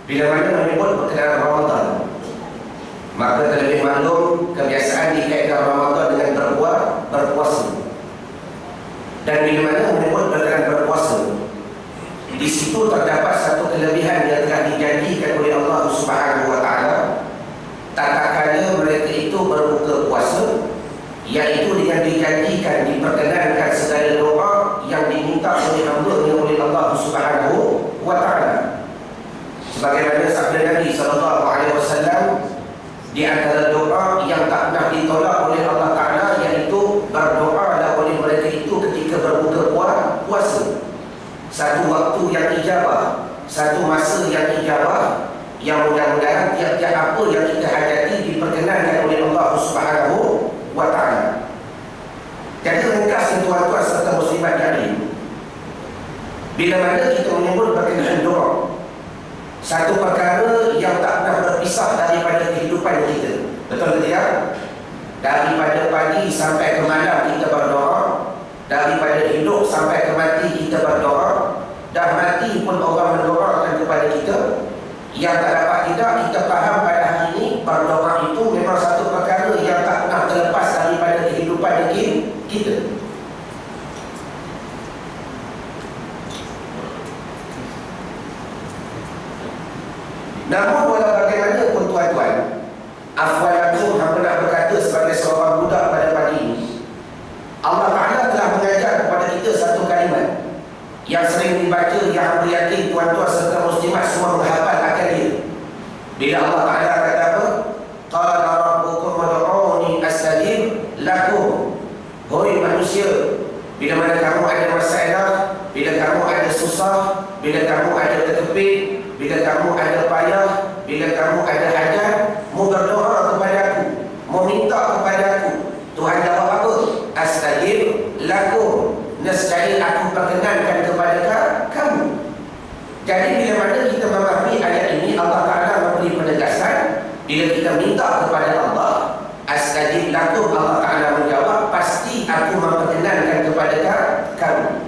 Bila mana menyebut berkenaan Ramadan, maka terlebih maklum kebiasaan dikaitkan Ramadan dengan berpuasa. Dan bila mana menyebut berkenaan berpuasa, di situ terdapat satu kelebihan yang telah dijanjikan oleh Allah Subhanahu wa taala. Tatkala mereka itu berbuka puasa, iaitu dengan dijanjikan diperkenankan segala doa yang diminta oleh hamba-Nya oleh Allah Subhanahu wa taala. Sebagaimana sabda Nabi sallallahu alaihi wasallam, di antara doa yang tak pernah ditolak oleh Allah taala iaitu berdoa oleh mereka itu ketika berbuka puasa. Satu waktu yang ijabah, satu masa yang ijabah, yang mudah-mudahan tiap-tiap apa yang kita hadapi diperkenankan oleh Allah Subhanahu wa taala. Jadi ringkas tuan-tuan serta muslimat yang bila mana kita menyebut berkenaan doa, satu perkara yang tak pernah berpisah daripada kehidupan kita. Betul tidak? Daripada pagi sampai ke malam kita berdoa, daripada hidup sampai ke mati kita berdoa, dah mati pun orang mendoakan kepada kita. Yang tak dapat tidak kita faham pada hari ini, berdoa itu memang satu perkara yang tak pernah terlepas daripada kehidupan kita. Namun walau bagaimanapun tuan-tuan, afwalakum hamba nak berkata sebagai seorang budak pada pagi ini, Allah Ta'ala telah mengajar kepada kita satu kalimat yang sering dibaca, yang hamba yakin tuan-tuan serta muslimat semua menghafal akan dia. Bila Allah Ta'ala kata apa? Qala rabbukum ud'uni astajib lakum. Hoi manusia, bila mana kamu ada masalah, bila kamu ada susah, bila kamu ada terkepit, bila kamu ada payah, bila kamu ada hajat, mu berdoa kepada aku, mu minta kepada aku. Tuhan jawab apa? Astajib lakum. Nescaya aku perkenankan kepada kamu. Jadi bila mana kita memahami ayat ini, Allah Ta'ala memberi penegasan. Bila kita minta kepada Allah, astajib lakum, Allah Ta'ala menjawab, pasti aku memperkenankan kepada kamu.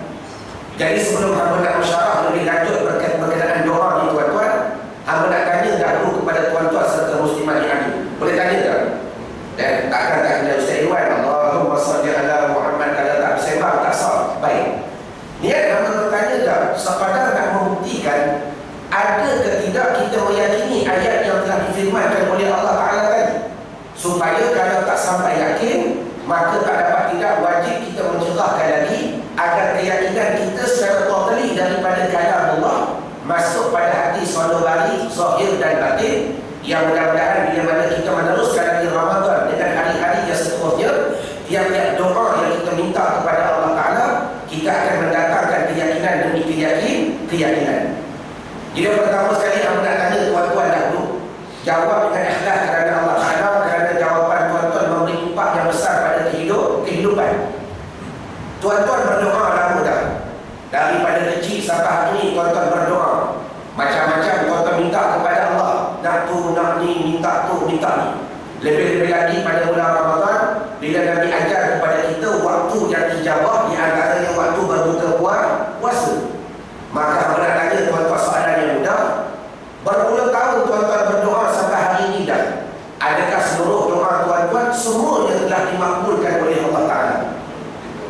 Jadi sebelum hamba nak mensyarah lebih lanjut berkenaan doa ni tuan-tuan, hamba nak tanya dahulu kepada tuan-tuan serta muslimat yang ada. Boleh tanya tak? Dan takkan tak kena Ustaz Iwan, Allahumma salli ala Muhammad, kalau tak bersembang tak sah. Baik, niat hamba bertanya tak sekadar nak membuktikan ada ke tidak kita meyakini ayat yang telah difirmankan oleh Allah Ta'ala tadi, supaya kalau tak sampai yakin, maka tak dapat tidak wajib kita mencegahkan lagi agar keyakinan kita secara totally daripada kalam Allah masuk pada hati saudara zahir dan batin, yang mudah-mudahan bila mana kita meneruskan lagi Ramadan dengan hari-hari yang seterusnya, tiap-tiap doa yang kita minta kepada Allah Ta'ala, kita akan mendatangkan keyakinan demi keyakinan. Jadi pertama sekali aku nak tanya tuan-tuan dahulu, jawab dengan ikhlas kerana Allah Ta'ala, kerana jawapan tuan-tuan memberi impak yang besar pada kehidupan. Tuan-tuan berdoa lama dah? Daripada kecil sampai hari ini tuan-tuan berdoa macam-macam, tuan-tuan minta kepada Allah, nak tu, nak ni, minta tu, minta ni. Lebih-lebih lagi pada bulan Ramadan, bila Nabi ajar kepada kita waktu yang dijawab, di antaranya waktu berbuka puasa. Maka aku nak tanya tuan-tuan soalan yang mudah. Berpuluh tahun tuan-tuan berdoa sampai hari ini dah. Adakah seluruh doa tuan-tuan semuanya telah dimakbulkan oleh Allah Ta'ala?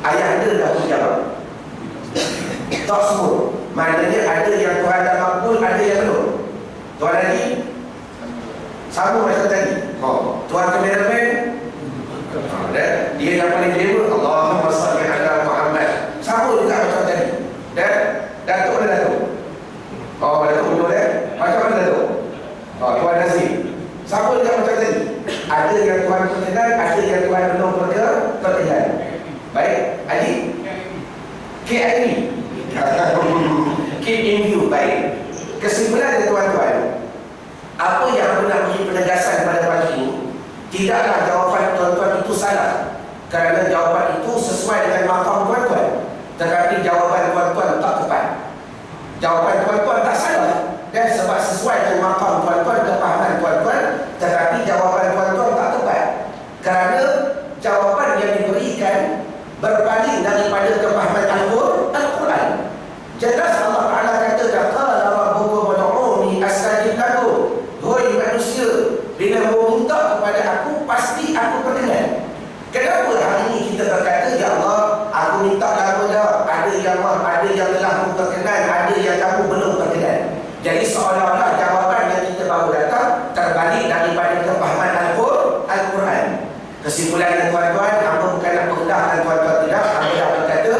Ayah anda dah menjawab. Tak semua. Maknanya ada yang Tuhan dah makbul, ada yang belum. Tuan lagi? Sama macam tadi. Tuan kameraman? Dia yang paling clever. Allahumma salli ala Muhammad. Sama juga macam tadi. Dan Datuk ada Datuk? Datuk betul macam mana Datuk? Tuan Nazim. Sama juga macam tadi. Ada yang Tuhan perkenal, ada yang Tuhan belum perkenal. Baik, Haji? KIV. Keep in view. Baik. Kesimpulan tuan-tuan, apa yang nak beri penegasan pada pagi ini, tidaklah jawapan tuan-tuan itu salah, kerana jawapan itu sesuai dengan makam tuan-tuan. Tetapi jawapan tuan-tuan tak tepat. Jawapan tuan-tuan tak salah, dan sebab sesuai dengan makam tuan-tuan, kepahaman tuan-tuan, tetapi jawapan tuan-tuan tak tepat, kerana jawapan yang diberikan berpaling daripada kepahaman Al-Quran. Jelas Allah Ta'ala kata, qala rabbukum ud'uni astajib lakum. pasti aku perkenan. Kenapa hari ini kita berkata, ya Allah, aku minta lama dah, ada yang telah aku perkenan, ada yang kamu belum perkenan. Jadi seolah-olah jawapan yang kita baru datang terbalik daripada kefahaman Al-Quran. Kesimpulannya tuan-tuan, hamba bukan nak merendahkan tuan-tuan, tidak. Hamba nak berkata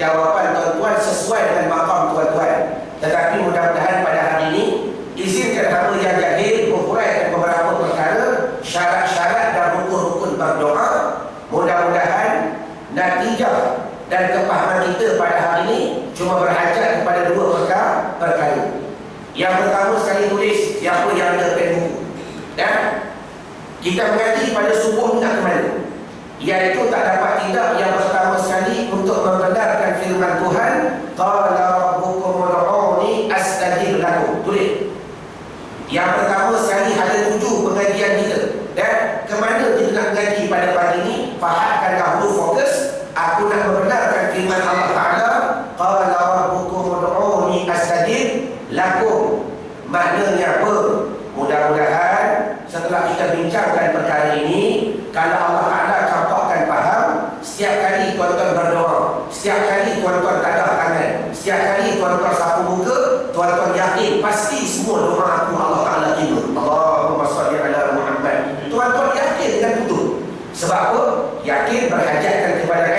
jawapan tuan-tuan sesuai dengan makam tuan-tuan. Tetapi mudah-mudahan pada hari ini izinkan hamba yang jahil menghuraikan beberapa perkara, syarat-syarat dan rukun-rukun berdoa. Mudah-mudahan natijah dan kefahaman kita pada hari ini cuma berhajat kepada dua perkara. Yang pertama sekali tulis siapa yang ada pen buku. Dan kita mengaji pada subuh nak ke mana? Iaitu tak dapat tidak yang pertama sekali untuk membenarkan firman Tuhan, qala rabbukum ud'uni astajib lakum. Tulis. Yang pertama sekali ada 7 pengajian kita. Dan ke mana kita nak mengaji pada pagi ini? Fahamkan dahulu fokus. Aku nak membenarkan firman Allah Ta'ala, qala rabbukum ud'uni astajib lakum. Maknanya apa? Mudah-mudahan setelah kita bincangkan perkara ini, kalau Allah Ta'ala campakkan faham, setiap kali tuan-tuan berdoa, setiap kali tuan-tuan tadah tangan, setiap kali tuan-tuan sapu muka, tuan-tuan yakin pasti semua doa aku Allah Ta'ala terima. Allahumma salli ala Muhammad. Tuan-tuan yakin dengan betul. Sebab apa? Yakin berhajatkan kepada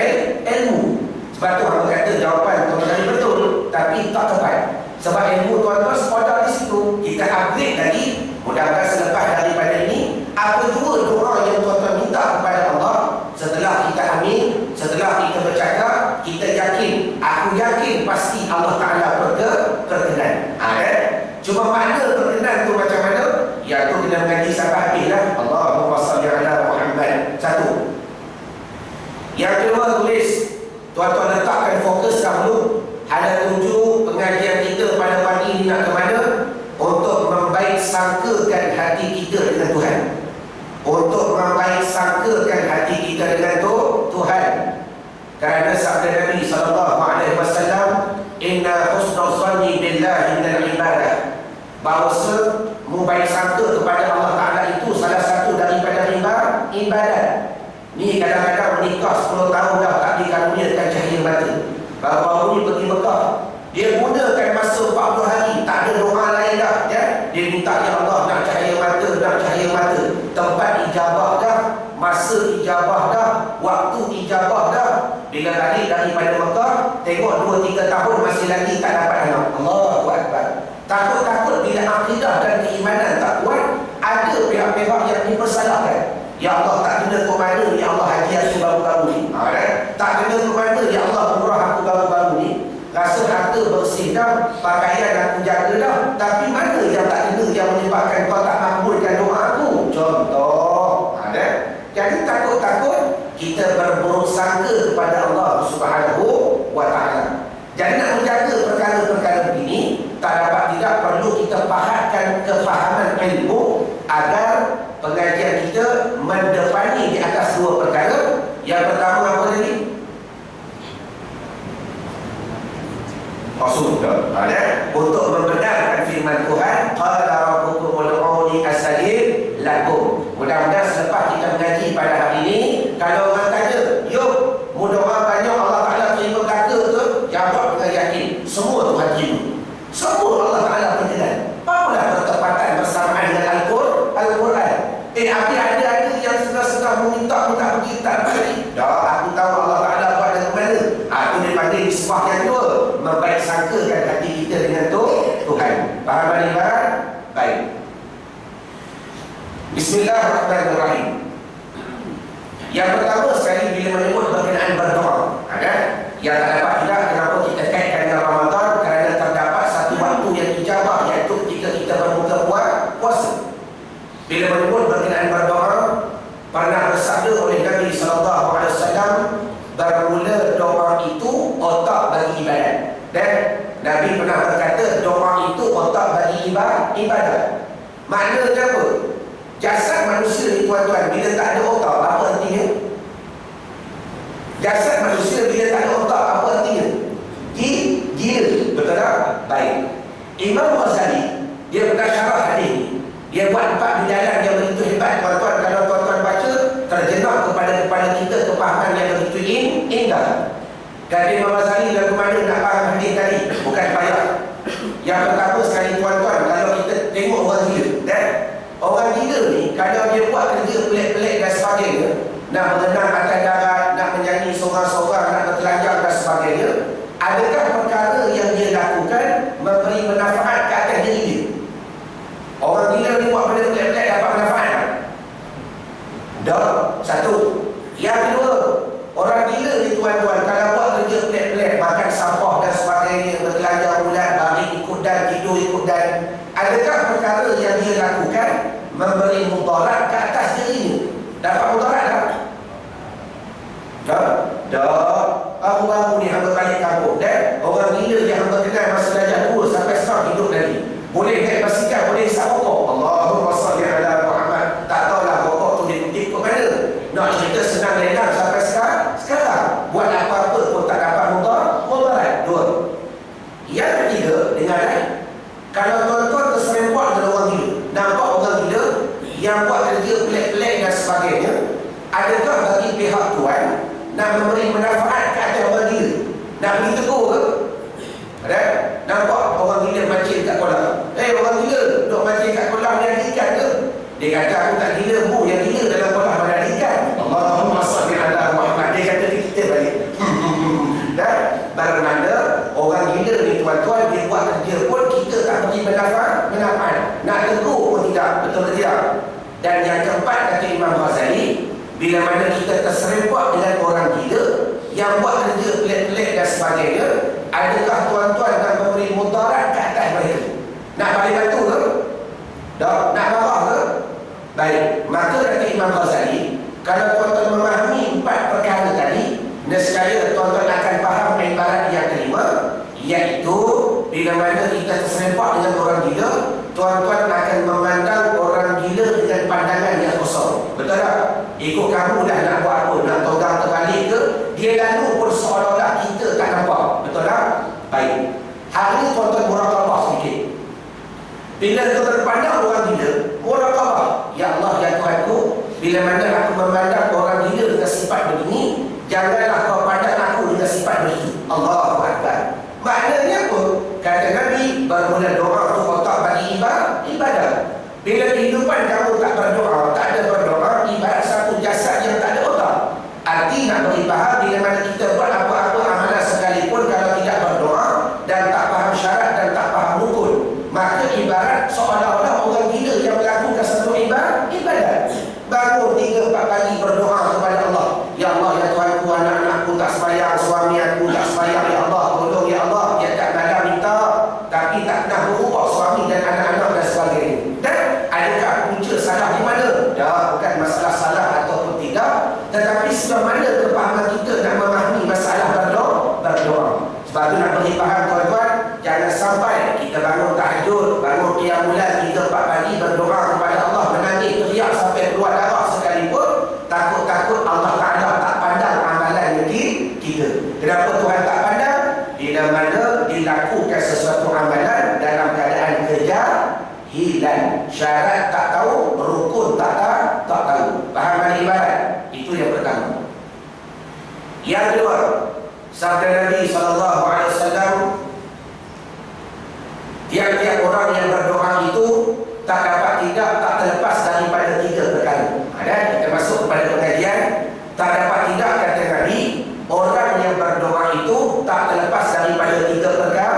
ilmu. Sebab tu hamba kata jawapan tuan-tuan betul, tapi tak tepat. Sebab ilmu tuan-tuan sekadar di situ. Kita upgrade lagi. Mudah-mudahan selepas daripada ini, apa jua doa yang tuan-tuan minta kepada Allah, setelah kita amin, setelah kita bercakap, kita yakin, aku yakin pasti Allah Ta'ala perkenan. Cuma makna perkenan tu macam mana? Ya tu kena mengaji sampai habis lah. Allahumma salli ala Muhammad. Satu. Yang kedua tulis, tuan-tuan letakkan fokus dahulu. Ada 7 pengajian kita pada pagi ini nak ke mana? Untuk membaik sangkakan hati kita dengan Tuhan. Untuk membaik sangkakan hati kita dengan Tuhan. Kerana sabda Nabi SAW, inna husnul zanni billahi minal ibadah. Bahawa membaik sangka kepada Allah Ta'ala itu salah satu daripada ibadat. Ni kadang-kadang menikah 10 tahun dah tak dikaruniakan cahaya mata. Baru-baru ni pergi Mekah, dia gunakan masa 40 hari, tak ada doa lain dah ya? Dia minta, ya Allah, nak cahaya mata, nak cahaya mata. Tempat ijabah dah, masa ijabah dah, waktu ijabah dah. Bila balik daripada Mekah, tengok 2-3 tahun masih lagi tak dapat anak. Allahu Akbar. Takut-takut bila akidah dan keimanan tak kuat, ada pihak-pihak yang dipersalahkan. Ya Allah, tak kena ke mana, ya Allah, haji aku baru-baru ni. Tak kena ke mana, ya Allah, umrah aku baru-baru ni. Rasa harta bersih dah, pakaian aku jaga dah, tapi mana yang tak kena yang menyebabkan kau tak makbulkan doa aku? Contoh, jadi takut-takut kita berburuk sangka kepada Allah Subhanahu wa Ta'ala. Jadi nak menjaga perkara-perkara begini, tak dapat tidak perlu kita pahatkan kefahaman ilmu agar pengajian kita mendepani di atas 2 perkara. Yang pertama apa tadi? Untuk membenarkan firman Tuhan, qala rabbukum ud'uni astajib lakum. Mudah-mudahan selepas kita mengaji pada hari ini, kalau orang tanya, yuk, mu doa banyak Allah Ta'ala terima kata ke? Jawab dengan yakin, semua Tuhan terima. Semua Allah Ta'ala berkenan. Apalah bertepatan bersamaan dengan Al-Quran. Ada yang sedang meminta pergi tak balik. Dah, aku tahu Allah Ta'ala buat dengan mana. Aku dipanggil di sebuah yang kedua, membaik sangkakan hati kita dengan Tuhan. Faham Al-Quran? Baik. Bismillahirrahmanirrahim. Yang pertama sekali bila menyebut berkenaan berdoa, yang tak dapat tidak kenapa kita kaitkan dengan Ramadan, kerana terdapat satu waktu yang ijabah, iaitu ketika kita berbuka puasa. Bila menyebut berkenaan berdoa, pernah bersabda oleh Nabi SAW, bermula doa itu otak bagi ibadat. Dan Nabi pernah berkata, doa itu otak bagi ibadat. Maknanya apa? Jasad manusia ni tuan-tuan, bila tak ada otak, apa artinya? Jasad manusia bila tak ada otak, apa artinya? Gila. Betul tak? Baik. Imam Ghazali, dia pernah syarah hadis ni. Dia buat 4 bidalan yang begitu hebat tuan-tuan. Kalau tuan-tuan baca, indah. Kata Imam Ghazali lagu mana nak faham hadis tadi, bukan payah. Yang pertama sekali tuan-tuan, kalau kita tengok orang gila, dan orang gila ni kalau dia buat kerja pelik-pelik dan sebagainya, nak berenang atas darat, nak menyanyi sorang-sorang, nak bertelanjang dan sebagainya, adakah perkara yang dia lakukan memberi manfaat ke atas diri dia? Orang gila ni buat benda pelik-pelik dapat manfaat tak? Dah, satu. Yang kedua, orang gila ni tuan-tuan kalau buat kerja pelik-pelik, makan sampah dan sebagainya, bertelanjang bulat, baring ikut dan, tidur ikut dan, adakah perkara yang dia lakukan memberi mudarat ke atas dirinya? Dapat mudarat tak? Dah. Baru-baru ni hamba balik kampung, dan orang gila yang hamba kenal masa belajar 2 sampai sekarang hidup lagi. Boleh naik basikal, boleh hisap rokok. Allahumma salli ala Muhammad. Tak tahulah rokok tu dikutip ke mana. Nak cerita senang lelang sampai sekarang. Buat apa-apa pun tak dapat mudarat. 2. Yang ketiga, dengar kalau tuan-tuan terserempak dengan orang gila, nampak orang gila yang buat kerja pelik-pelik dan sebagainya, adakah bagi pihak tuan nak memberi manfaat ke atas orang gila? Nak beri tegur ke? Ada? Nampak orang gila mancing kat kolam. Orang gila duk mancing kat kolam ni ada ikan ke? Dia kata aku tak gila bu, yang gila dalam kolam ada ikan. Allahumma salli ala Muhammad. Dia kata kita balik. Dan bermakna orang gila ni tuan-tuan, dia buat kerja pun kita tak beri manfaat. Nak tegur pun tidak. Betul tidak? Dan yang keempat kata Imam Ghazali, bila mana kita terserempak dengan orang gila yang buat kerja pelik-pelik dan sebagainya, adakah tuan-tuan nak memberi mudarat ke atas mereka? Nak balik batu ke? Tak? Nak marah ke? Baik, maka kata Imam Ghazali, kalau tuan-tuan memahami 4 perkara tadi, nescaya tuan-tuan akan faham ibarat yang kelima, iaitu bila mana kita terserempak dengan orang gila, tuan-tuan akan memandang orang gila dengan pandangan yang kosong. Betul tak? Ikut kamu dah nak buat apa, nak togang terbalik ke, dia lalu pun seolah-olah kita tak nampak. Betul tak? Baik, hari ini tuan-tuan muraqabah sedikit. Bila tuan-tuan pandang orang gila, muraqabah, ya Allah ya Tuhanku, bila mana aku memandang orang gila dengan sifat begini, janganlah kau pandang aku dengan sifat begitu. Allahu Akbar. Maknanya apa? Kata Nabi, bermula doa tu otak bagi ibadah. Bila kehidupan kamu tak berdoa, tak ada berdoa, ibarat satu jasad yang tak ada otak. Arti nak beribadah, bila mana kita buat apa-apa amalan sekalipun, kalau tidak berdoa dan tak faham syarat dan tak faham rukun, maka ibarat seolah-olah orang gila yang melakukan satu ibadat. Bangun 3-4 kali berdoa kepada Allah. Ya Allah ya Tuhanku, anak-anakku tak sembahyang, suami aku tak sembahyang, ya Allah tolong ya Allah. Dia tak malam minta, tapi tak pernah berubah suami dan anak-anak dan sebagainya. Dan adakah punca salah di mana? Dah, bukan masalah salah ataupun tidak, tetapi sudah mana kepahaman kita nak memahami masalah berdoa. Sebab tu nak beri faham tuan-tuan, jangan sampai kita bangun tahajud, bangun qiyamul lail 3-4 pagi berdoa kepada Allah, menangis teriak sampai keluar darah sekalipun, takut-takut Allah Ta'ala tak pandang amalan kita. Kenapa Tuhan tak pandang? Bila mana dilakukan sesuatu amalan dalam keadaan kejahilan, syarat tak tahu, rukun tak tahu. Faham ibarat? Itu yang pertama. Yang kedua, sabda Nabi SAW, tiap-tiap orang yang berdoa itu tak terlepas daripada 3 perkara. Kita masuk kepada pengajian, tak dapat tidak kata Nabi, orang yang berdoa itu tak terlepas daripada 3 perkara.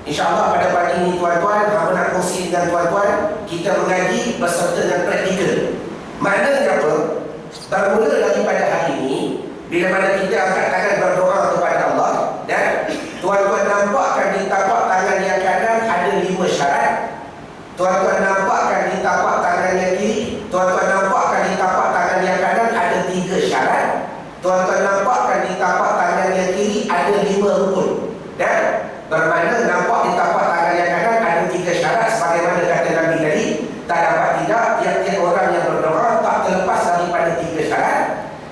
InsyaAllah pada pagi ini tuan-tuan, hamba nak kongsi dengan tuan-tuan, kita mengaji berserta dengan praktikal. Maknanya apa? Bermula daripada hari ini, bila mana kita angkat tangan berdoa kepada Allah, dan tuan-tuan nampakkan di tapak tangan yang kanan ada 5 syarat. Tuan-tuan nampakkan di tapak tangan yang kiri, tuan-tuan nampakkan di tapak tangan yang kanan ada 3 syarat. Tuan-tuan nampakkan di tapak tangan yang kiri ada 5 rukun. Dan bermakna nampak di tapak tangan yang kanan ada 3 syarat, sebagaimana kata Nabi tadi, tak dapat tidak tiap-tiap orang yang berdoa tak terlepas daripada 3 syarat.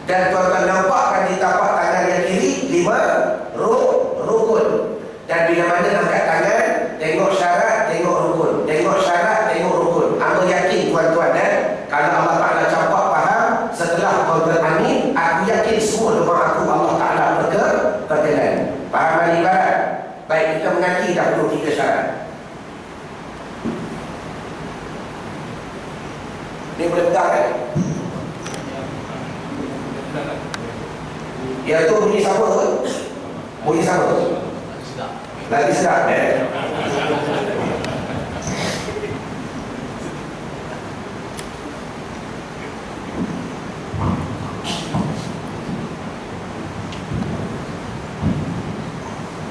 Dan tuan-tuan nampakkan di tapak tangan yang kiri 5 rukun. Dan bila mana angkat tangan, tengok syarat, tengok rukun, tengok syarat, tengok rukun. Aku yakin tuan-tuan, kalau Allah Ta'ala campak faham, setelah tuan-tuan amin, aku yakin semua doa aku Allah Dia boleh pegang kan? Yang itu bunyi sama tu? Bunyi sama tu? Lagi sedap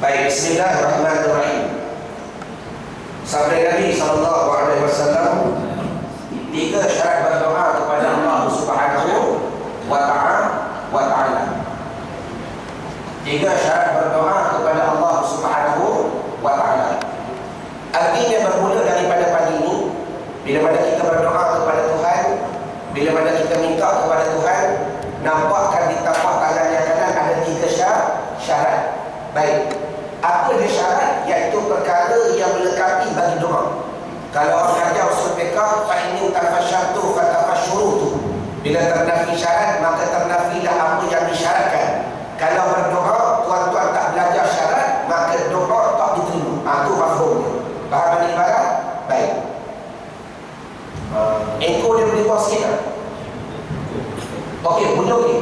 Baik, bismillahirrahmanirrahim. Sabda Nabi SAW, 3 syarat berdoa kepada Allah Subhanahu wa ta'ala. 3 syarat berdoa kepada Allah Subhanahu wa ta'ala. Artinya bermula daripada pagi ini, bila mana kita berdoa kepada Tuhan, bila mana kita minta kepada Tuhan, nampakkan di tapak tangan yang kanan ada 3 syarat. Baik, apa dia syarat? Iaitu perkara yang melengkapi bagi doa. Kalau orang ajar usul fiqh, fa inni tafasyatu fatafashurutu. Bila ternafi syarat, maka ternafilah apa yang disyaratkan. Kalau berdoa, tuan-tuan tak belajar syarat, maka doa tak diterima. Itu mafhumnya. Faham ibarat? Baik. Ekor dia boleh buang sikit tak? Okey, bunyi okey.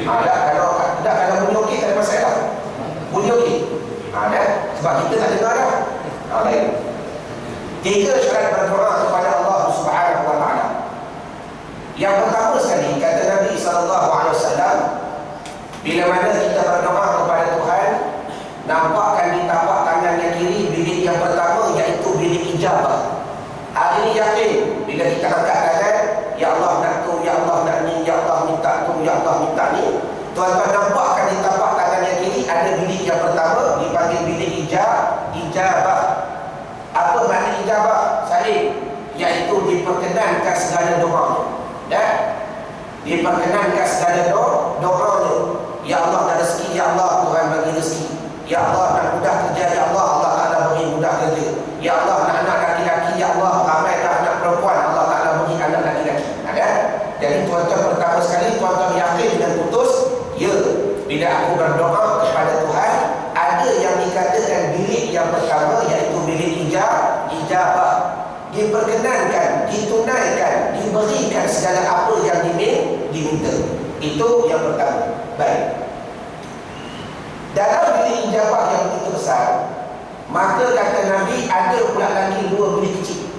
Kalau bunyi okey, tak ada masalah. Bunyi okey. Sebab kita tak dengar dah. Baik. 3 syarat berdoa kepada Allah Subhanahu wa ta'ala. Yang pertama sekali, kata Nabi SAW, bila mana kita berdoa kepada Tuhan, nampakkan di tapak tangan yang kiri bilik yang pertama, iaitu bilik ijabah. Hari ini yakin, bila kita angkat tangan, ya Allah nak tu, ya Allah nak ni, ya Allah minta tu, ya Allah minta ni, tuan-tuan nampakkan di tapak tangan yang kiri ada bilik yang pertama, dipanggil bilik ijabah. Apa makna ijabah? Salih, iaitu diperkenankan segala doa. Diperkenankan segala doa. Ya Allah nak rezeki, ya Allah Tuhan bagi rezeki. Ya Allah nak mudah kerja, ya Allah Allah Ta'ala bagi mudah kerja. Ya Allah nak anak laki-laki, ya Allah ramai dah anak perempuan, Allah Ta'ala bagi anak laki-laki. Jadi tuan-tuan pertama sekali, tuan-tuan yakin dan putus, ya, bila aku berdoa kepada Tuhan, ada yang dikatakan bilik yang pertama, iaitu bilik ijabah. Diperkenankan, ditunaikan, diberikan segala apa yang diminta. Itu yang pertama. Baik. Dalam bilik ijabah yang begitu besar, maka kata Nabi, ada pula lagi 2 bilik kecil.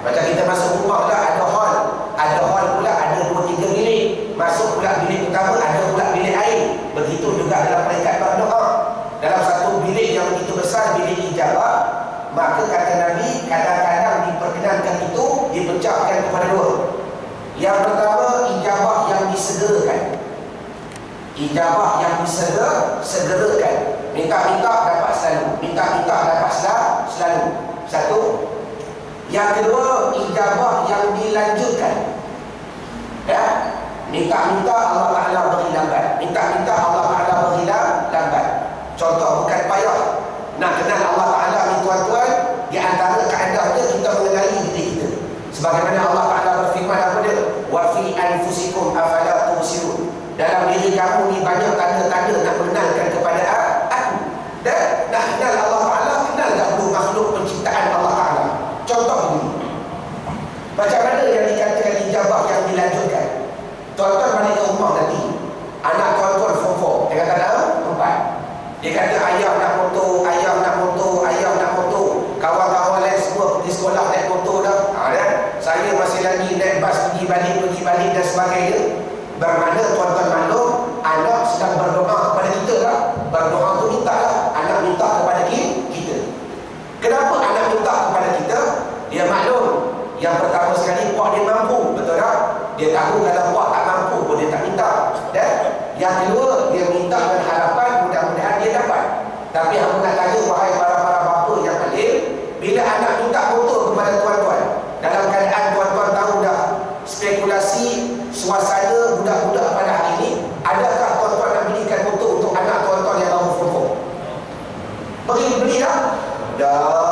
Macam kita masuk rumah pula, ada hall pula, ada 2-3 bilik. Masuk pula bilik pertama, ada pula bilik air. Begitu juga dalam peringkat berdoa. Dalam satu bilik yang begitu besar, bilik ijabah, maka kata Nabi, kadang-kadang diperkenankan itu dipecahkan kepada 2. Yang pertama, ijabah yang disegerakan. Ijabah yang disegerakan. Minta-minta dapat selalu. Minta-minta dapat selalu. Satu. Yang kedua, ijabah yang dilanjutkan. Minta-minta Allah Ta'ala beri lambat. Minta-minta Allah Ta'ala beri lambat. Contoh, bukan payah nak kenal Allah Ta'ala ni tuan-tuan. Di antara keadaannya kita mengenali diri kita. Sebagaimana Allah Ta'ala berfirman apa dia? Wa fi anfusikum afala tubsirun. Dalam diri kamu ni banyak tanda-tanda nak mengenalkan kepada aku. Dan nak kenal Allah Ta'ala, kenal dahulu makhluk penciptaan Allah Ta'ala. Contoh ini, macam mana yang dikatakan ijabah yang dilanjutkan. Tuan-tuan balik ke rumah nanti, anak tuan-tuan form 4, dia kata dah 4. Dia kata ayah nak motor, ayah nak motor, ayah nak motor. Kawan-kawan lain semua pergi sekolah naik motor dah. Saya masih lagi naik bas pergi balik dan sebagainya. Bermakna tuan-tuan maklum, anak sedang berdoa kepada kita lah. Berdoa tu minta lah. Anak minta kepada kita. Kenapa anak minta kepada kita? Dia maklum, yang pertama sekali puak dia mampu, betul tak? Dia tahu kalau puak tak mampu pun dia tak minta. Dan yang kedua, dia minta dengan harapan mudah-mudahan dia dapat. Tapi aku nak tanya wahai para bapa yang alim, bila anak minta motor kepada tuan-tuan, dalam keadaan tuan-tuan tahu dah spekulasi suasana budak-budak pada hari ini, adakah tuan-tuan nak belikan motor untuk anak tuan-tuan yang baru form 4? Beli dah? Dah.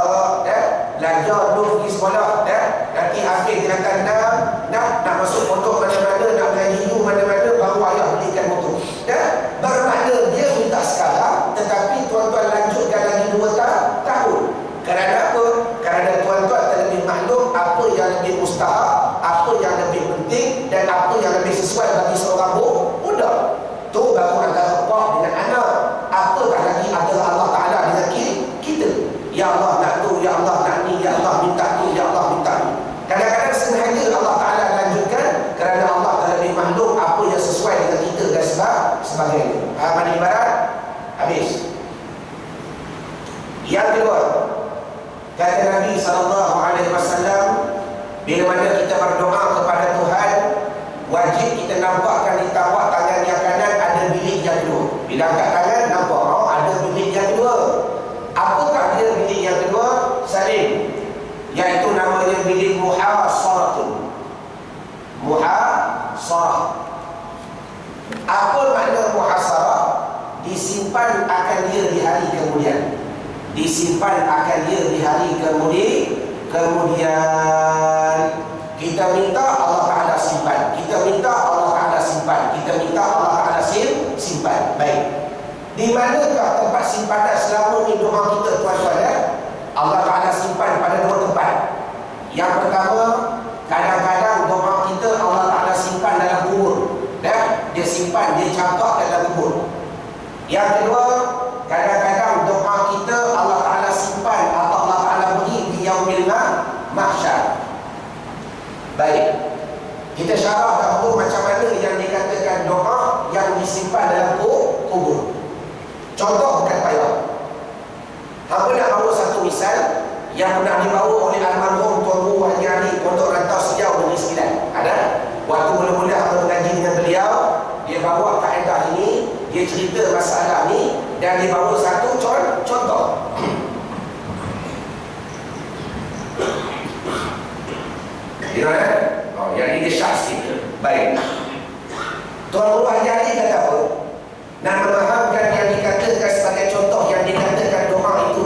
Belajar dulu pergi sekolah. Nanti Hafiz dia kata nak masuk motor mana-mana, nak pergi hiu mana-mana, baru ayah belikan motor. Bermakna dia minta sekarang, tetapi tuan-tuan lanjutkan lagi 2 tahun. Kerana apa? Kerana tuan-tuan terlebih maklum apa yang lebih mustahak, apa kita berdoa kepada Tuhan, wajib kita nampakkan di tapak tangan yang kanan ada bilik yang kedua. Bila angkat tangan, nampak ada bilik yang kedua. Apakah dia bilik yang kedua? Salim, iaitu namanya bilik muhasaratun. Muhasarah. Apa makna muhasarah? Disimpan akan dia di hari kemudian. Disimpan akan dia di hari kemudian. Kita minta Allah Ta'ala simpan. Kita minta Allah Ta'ala simpan. Kita minta Allah Ta'ala simpan. Baik. Di manakah tempat simpanan selama ini doa kita, tuan-tuan ya? Allah Ta'ala simpan pada dua tempat. Yang pertama, kadang-kadang doa kita Allah Ta'ala simpan dalam kubur. Dia simpan, dia campak dalam kubur. Yang kedua, kadang-kadang doa kita Allah Ta'ala simpan atau Allah Ta'ala beri di yaumil mahsyar. Baik, kita syarah dahulu macam mana yang dikatakan doa yang disimpan dalam kubur. Contoh bukan payah. Hamba nak bawa satu misal yang pernah dibawa oleh almarhum Tuan Guru Haji Ali Pondok Rantau Sejauh Negeri Sembilan. Ada? Waktu mula-mula hamba mengaji dengan beliau, dia bawa kaedah ini, dia cerita masalah ni, dan dia bawa satu contoh. Yang ini dia syah sikit. Baik. Tuan Guru Haji Ali kata apa? Nak memahamkan yang dikatakan sebagai contoh, yang dikatakan doa itu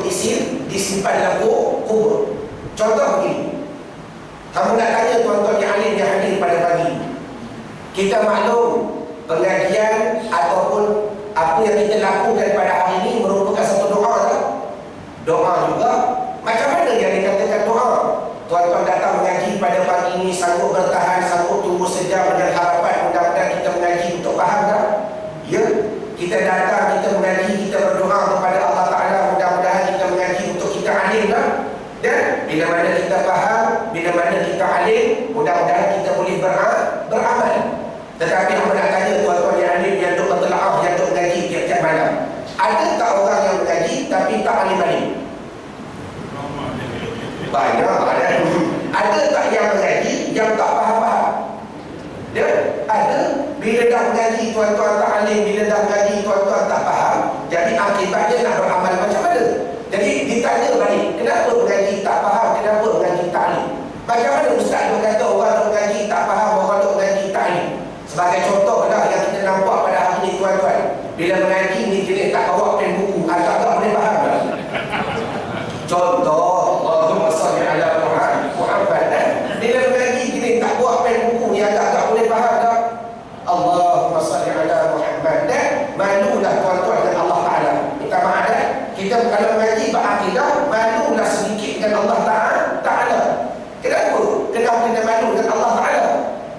disimpan dalam kubur. Contoh begini. Kamu nak tanya tuan-tuan yang alim yang hadir pada pagi. Kita maklum pengajian ataupun apa yang kita lakukan pada hari ini merupakan satu doa tak? Doa juga. Macam mana yang dikatakan doa? Tuan-tuan datang mengaji pada pagi ini, sanggup bertahan, sanggup tunggu sejam dengan harapan mudah-mudahan kita mengaji untuk faham tak? Ya. Kita datang, kita mengaji, kita berdoa kepada Allah Ta'ala, mudah-mudahan kita mengaji untuk kita alim tak? Dan bila mana kita faham, bila mana kita alim, mudah-mudahan kita boleh beramal. Tetapi apa nak tanya tuan-tuan yang alim, yang duk bertelaah, yang duk mengaji tiap-tiap malam, ada tak orang yang mengaji tapi tak alim-alim? Banyak ada. Ada tak yang mengaji yang tak faham-faham? Ya, ada. Bila dah mengaji tuan-tuan tak alim, bila dah mengaji tuan-tuan tak faham, jadi akibatnya nak beramal macam mana? Jadi ditanya balik, kenapa mengaji tak faham, kenapa mengaji tak alim? Macam mana ustaz berkata orang nak mengaji tak faham, orang nak mengaji tak alim? Sebagai contoh lah yang kita nampak pada hari ini tuan-tuan, bila mengaji ni jenis tak bawa pen buku, agak tak boleh faham tak? Contoh, Allahumma salli ala Muhammad. Bila mengaji jenis tak bawa pen buku ni, agak tak boleh faham tak? Allahumma salli ala Muhammad. Malulah tuan-tuan dengan Allah Ta'ala. Minta maaf dah. Kita kalau mengaji berakidah, malulah sedikit dengan Allah Ta'ala. Kenapa? Kenapa kita malu dengan Allah Ta'ala?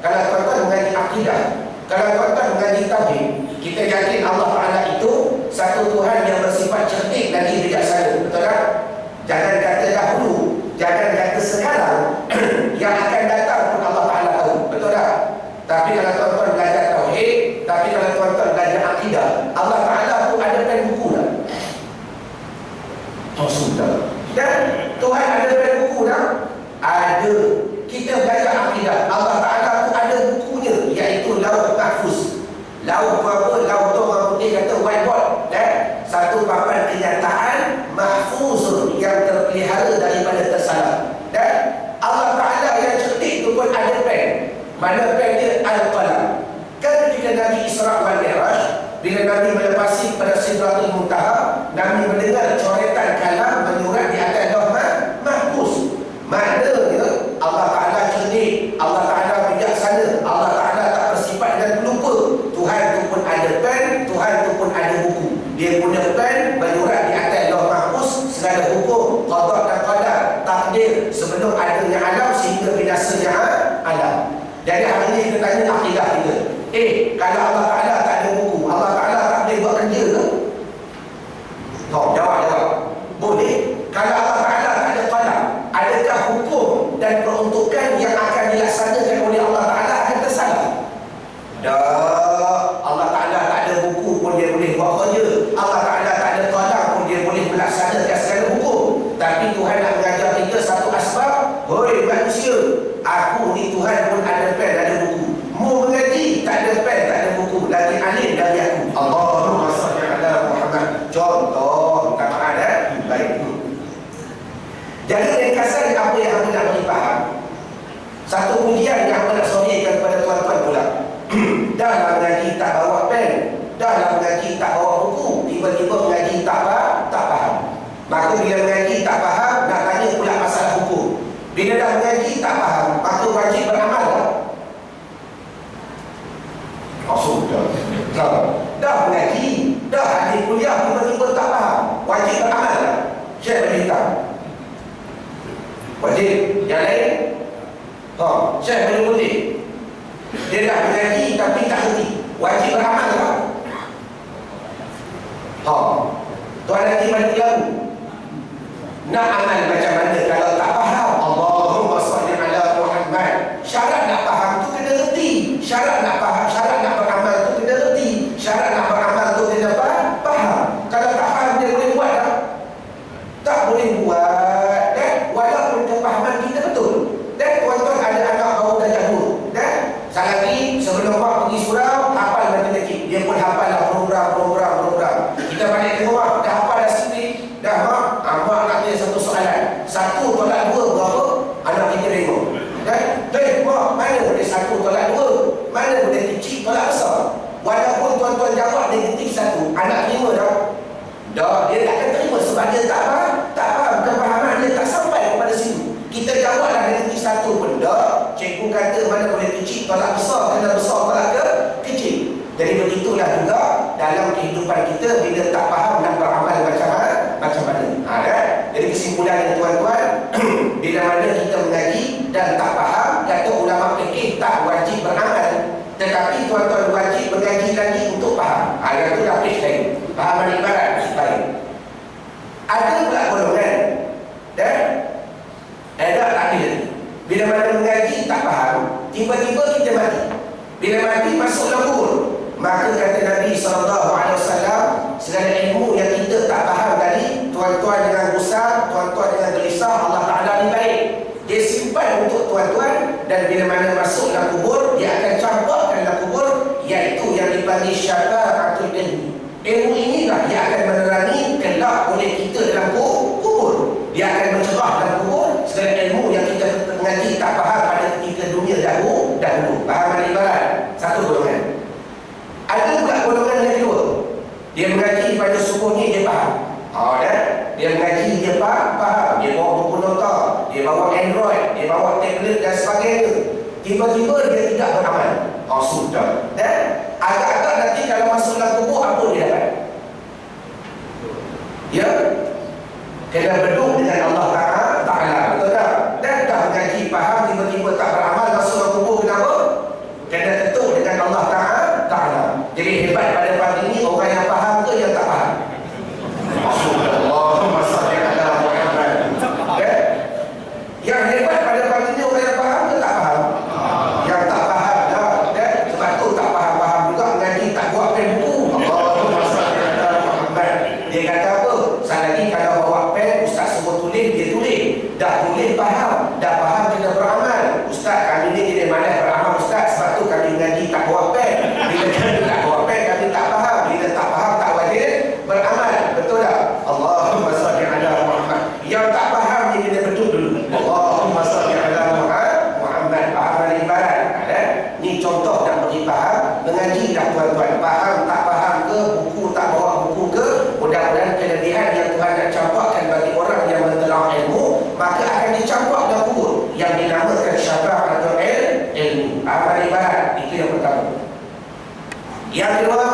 Kalau tuan-tuan mengaji akidah, kalau tuan-tuan mengaji tauhid, kita yakin Allah Ta'ala itu satu Tuhan yang bersifat cerdik lagi bijaksana. Betul tak? Jangan kata dahulu, jangan kata sekarang, yang akan datang pun Allah Ta'ala tahu. Betul tak? Tapi kalau tuan-tuan belajar tauhid, tapi kalau tuan-tuan belajar akidah, Allah Ta'ala pun ada pen buku tak? Oh sudah. Dan Tuhan ada pen buku tak? Ada. Kita belajar akidah, Allah Ta'ala pun ada bukunya, iaitu Lauh Mahfuz. Lauh apa? Lauh tu orang putih kata whiteboard. Satu papan kenyataan mahfuzun yang terpelihara daripada tersalah. Dan Allah Ta'ala yang cerdik tu pun ada pen. Mana pen dia? Al-Qalam. Kan ketika Nabi Isra' wal Mi'raj, bila Nabi melepasi pada Sidratul Muntaha, Nabi mendengar coretan kalam menyurat di atas Lauh Mahfuz. Maknanya Allah Ta'ala cerdik, Allah Ta'ala bijaksana, Allah Ta'ala tak bersifat dengan pelupa. Tuhan tu pun ada pen, Tuhan tu pun ada buku. Dia punya pen menyurat di atas Lauh Mahfuz segala hukum, qada dan qadar, takdir sebelum adanya alam sehingga binasanya alam. Jadi hari ini kita tanya akidah kita. Kalau Allah Ta'ala tak ada buku, Allah Ta'ala tak boleh buat kerja ke? Jawab. Boleh. Kalau Allah Ta'ala tak ada qalam, adakah hukum dan peruntukan yang akan dilaksanakan oleh Allah Ta'ala akan tersalah? Allah Ta'ala tak ada buku pun dia boleh buat kerja. Allah Ta'ala tak ada qalam pun dia boleh melaksanakan segala hukum. Tapi Tuhan nak mengajar kita satu asbab. Hoi manusia. Aku ni Tuhan pun ada pen, ada buku. Mau mengaji, tak ada pen, tak ada buku. Lagi alim dari aku. Allahumma salli ala Muhammad. Contoh, tak ada. Baik. Jadi ringkasan apa yang aku nak bagi faham. Satu pujian yang aku nak sohorkan kepada tuan-tuan pula. Dahlah mengaji tak bawa pen, dahlah mengaji tak bawa buku, tiba-tiba mengaji tak faham. Maka bila mengaji tak faham, nak tanya pula masalah hukum. Bila dah mengaji tak faham, maka wajib beramal tak? Oh sudah. Dah mengaji, dah hadir kuliah, tiba-tiba tak faham, wajib beramal tak? Syekh beritahu. Wajib. Yang lain? Syekh boleh putih. Dia dah mengaji tapi tak henti, wajib beramal tak? Tuan Haji balik lalu nak amal macam mana kalau tak faham? Allahumma salli ala Muhammad. Syarat nak faham tu kena reti. Syarat nak faham, syarat nak beramal tu kena reti. Syarat nak beramal tu kena faham. Kalau tak faham dia boleh buat tak? Tak boleh buat. Walaupun kefahaman kita betul. Dan tuan-tuan ada anak baru darjah 2. Dan lagi sebelum mak pergi surau, hafal matematik. Dia pun hafal lah program. Kita balik ke rumah, dah hafal dah sendiri. Dah mak nak tanya satu soalan. 1 tolak 2 berapa? Anak kita tengok. Mak, mana boleh 1 tolak 2? Mana boleh kecil tolak besar? Walaupun tuan-tuan jawab dia ketik 1, anak terima tak? Dah, dia tak akan terima sebab dia tak faham. Kefahaman dia tak sampai kepada situ. Kita jawablah dia ketik 1 pun dah. Cikgu kata mana boleh kecil tolak besar, kena besar tolak ke kecil. Jadi begitulah juga dalam kehidupan kita, bila tak faham nak beramal macam mana. Jadi kesimpulannya tuan-tuan, bila mana kita mengaji dan tak faham, kata ulama fikih tak wajib beramal, tetapi tuan-tuan wajib mengaji lagi untuk faham. Yang itu dah fikih lain. Fahaman ibarat baik. Ada pula golongan dan ada takdir. Bila mana mengaji tak faham, tiba-tiba kita mati. Bila mati masuk dalam kubur. Maka kata Nabi SAW, segala ilmu yang kita tak faham tadi, tuan-tuan dengan gusar, tuan-tuan dengan gelisah, Allah Ta'ala ni baik. Dia simpan untuk tuan-tuan, dan bila mana masuk dalam kubur, dia akan campurkan dalam kubur, iaitu yang dipanggil syafa'atul ilmi. Ilmu inilah yang akan menerangi kelak oleh kita dalam kubur. Dia akan mencerah dalam kubur segala ilmu yang kita mengaji tak faham pada ketika dunia dahulu. Fahaman ibarat. Satu golongan. Ada pula golongan yang kedua. Dia mengaji pada sukuhnya dia faham. Dia mengaji dia faham. Dia bawa buku nota, dia bawa Android, dia bawa tablet dan sebagainya. Tiba-tiba dia tidak beramal. Sudah. Dan agak-agak nanti kalau masuk dalam kubur, apa dia dapat? Ya, kena berdua dengan Allah Ta'ala. Betul tak? Dan dah mengaji faham, tiba-tiba tak beramal, masuk dalam kubur, kenapa? Kena tentu dengan Allah Ta'ala. Jadi hebat pada pagi ini orang yang faham ke yang tak faham? Allahumma salli ala Muhammad. Yang hebat pada pagi ini orang yang faham ke tak faham? Yang tak faham dah. Sebab tu tak faham-faham juga mengaji tak buat pen buku. Allahumma salli ala Muhammad. Dia kata apa? Lagi kalau bawa pen, ustaz suruh tulis, dia tulis. Dah tulis faham, dah faham kena beramal. Ustaz kami ni dia malas beramal ustaz, sebab tu kami mengaji tak bawa pen. Bila kami tak bawa pen, kami tak faham. Bila tak faham, tak wajib beramal. Betul tak? Allahumma salli ala Muhammad. Yang tak faham dia kena betul dulu. Allahumma salli ala Muhammad. Fahaman ibarat. Ni contoh nak bagi faham. Mengaji dah tuan-tuan. Faham tak faham ke, buku tak bawa buku ke, mudah-mudahan kelebihan yang Tuhan nak campurkan bagi orang yang mentelah ilmu, maka akan dicampur dalam kubur yang dinamakan syafa'atul ilmi. Fahaman ibarat. Itu yang pertama. Yang kedua,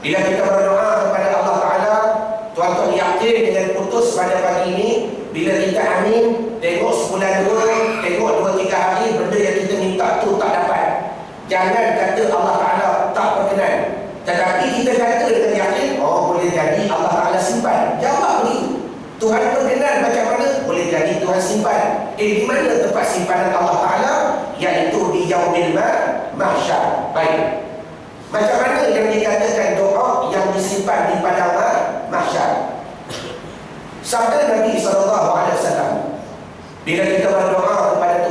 bila kita berdoa kepada Allah Ta'ala, tuan-tuan yakin dengan putus pada pagi ini, bila kita amin, tengok sebulan dua, tengok 2-3 hari, benda yang kita minta tu tak dapat. Jangan kata Allah Ta'ala tak berkenan. Tetapi kita kata dengan yakin, boleh jadi Allah Ta'ala simpan. Jawab begitu. Tuhan berkenan macam mana? Boleh jadi Tuhan simpan. Di mana tempat simpanan Allah Ta'ala? Iaitu di yaumil mahsyar. Baik. Macam mana yang dikatakan doa yang disimpan di padang mahsyar? Sabda Nabi SAW, bila kita berdoa kepada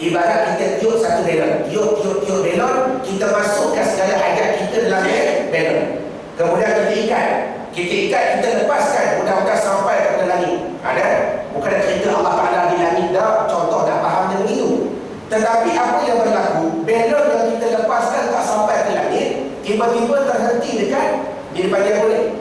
Ibarat kita tiup satu belon, tiup belon, kita masukkan segala hajat kita dalam belon. Kemudian kita ikat, kita lepaskan, mudah-mudahan sampai ke langit. Ada? Bukan cerita Allah Ta'ala di langit dah, contoh dah faham dia begitu. Tetapi apa yang berlaku, belon yang kita lepaskan tak sampai ke langit, tiba-tiba terhenti dekat di depan dia boleh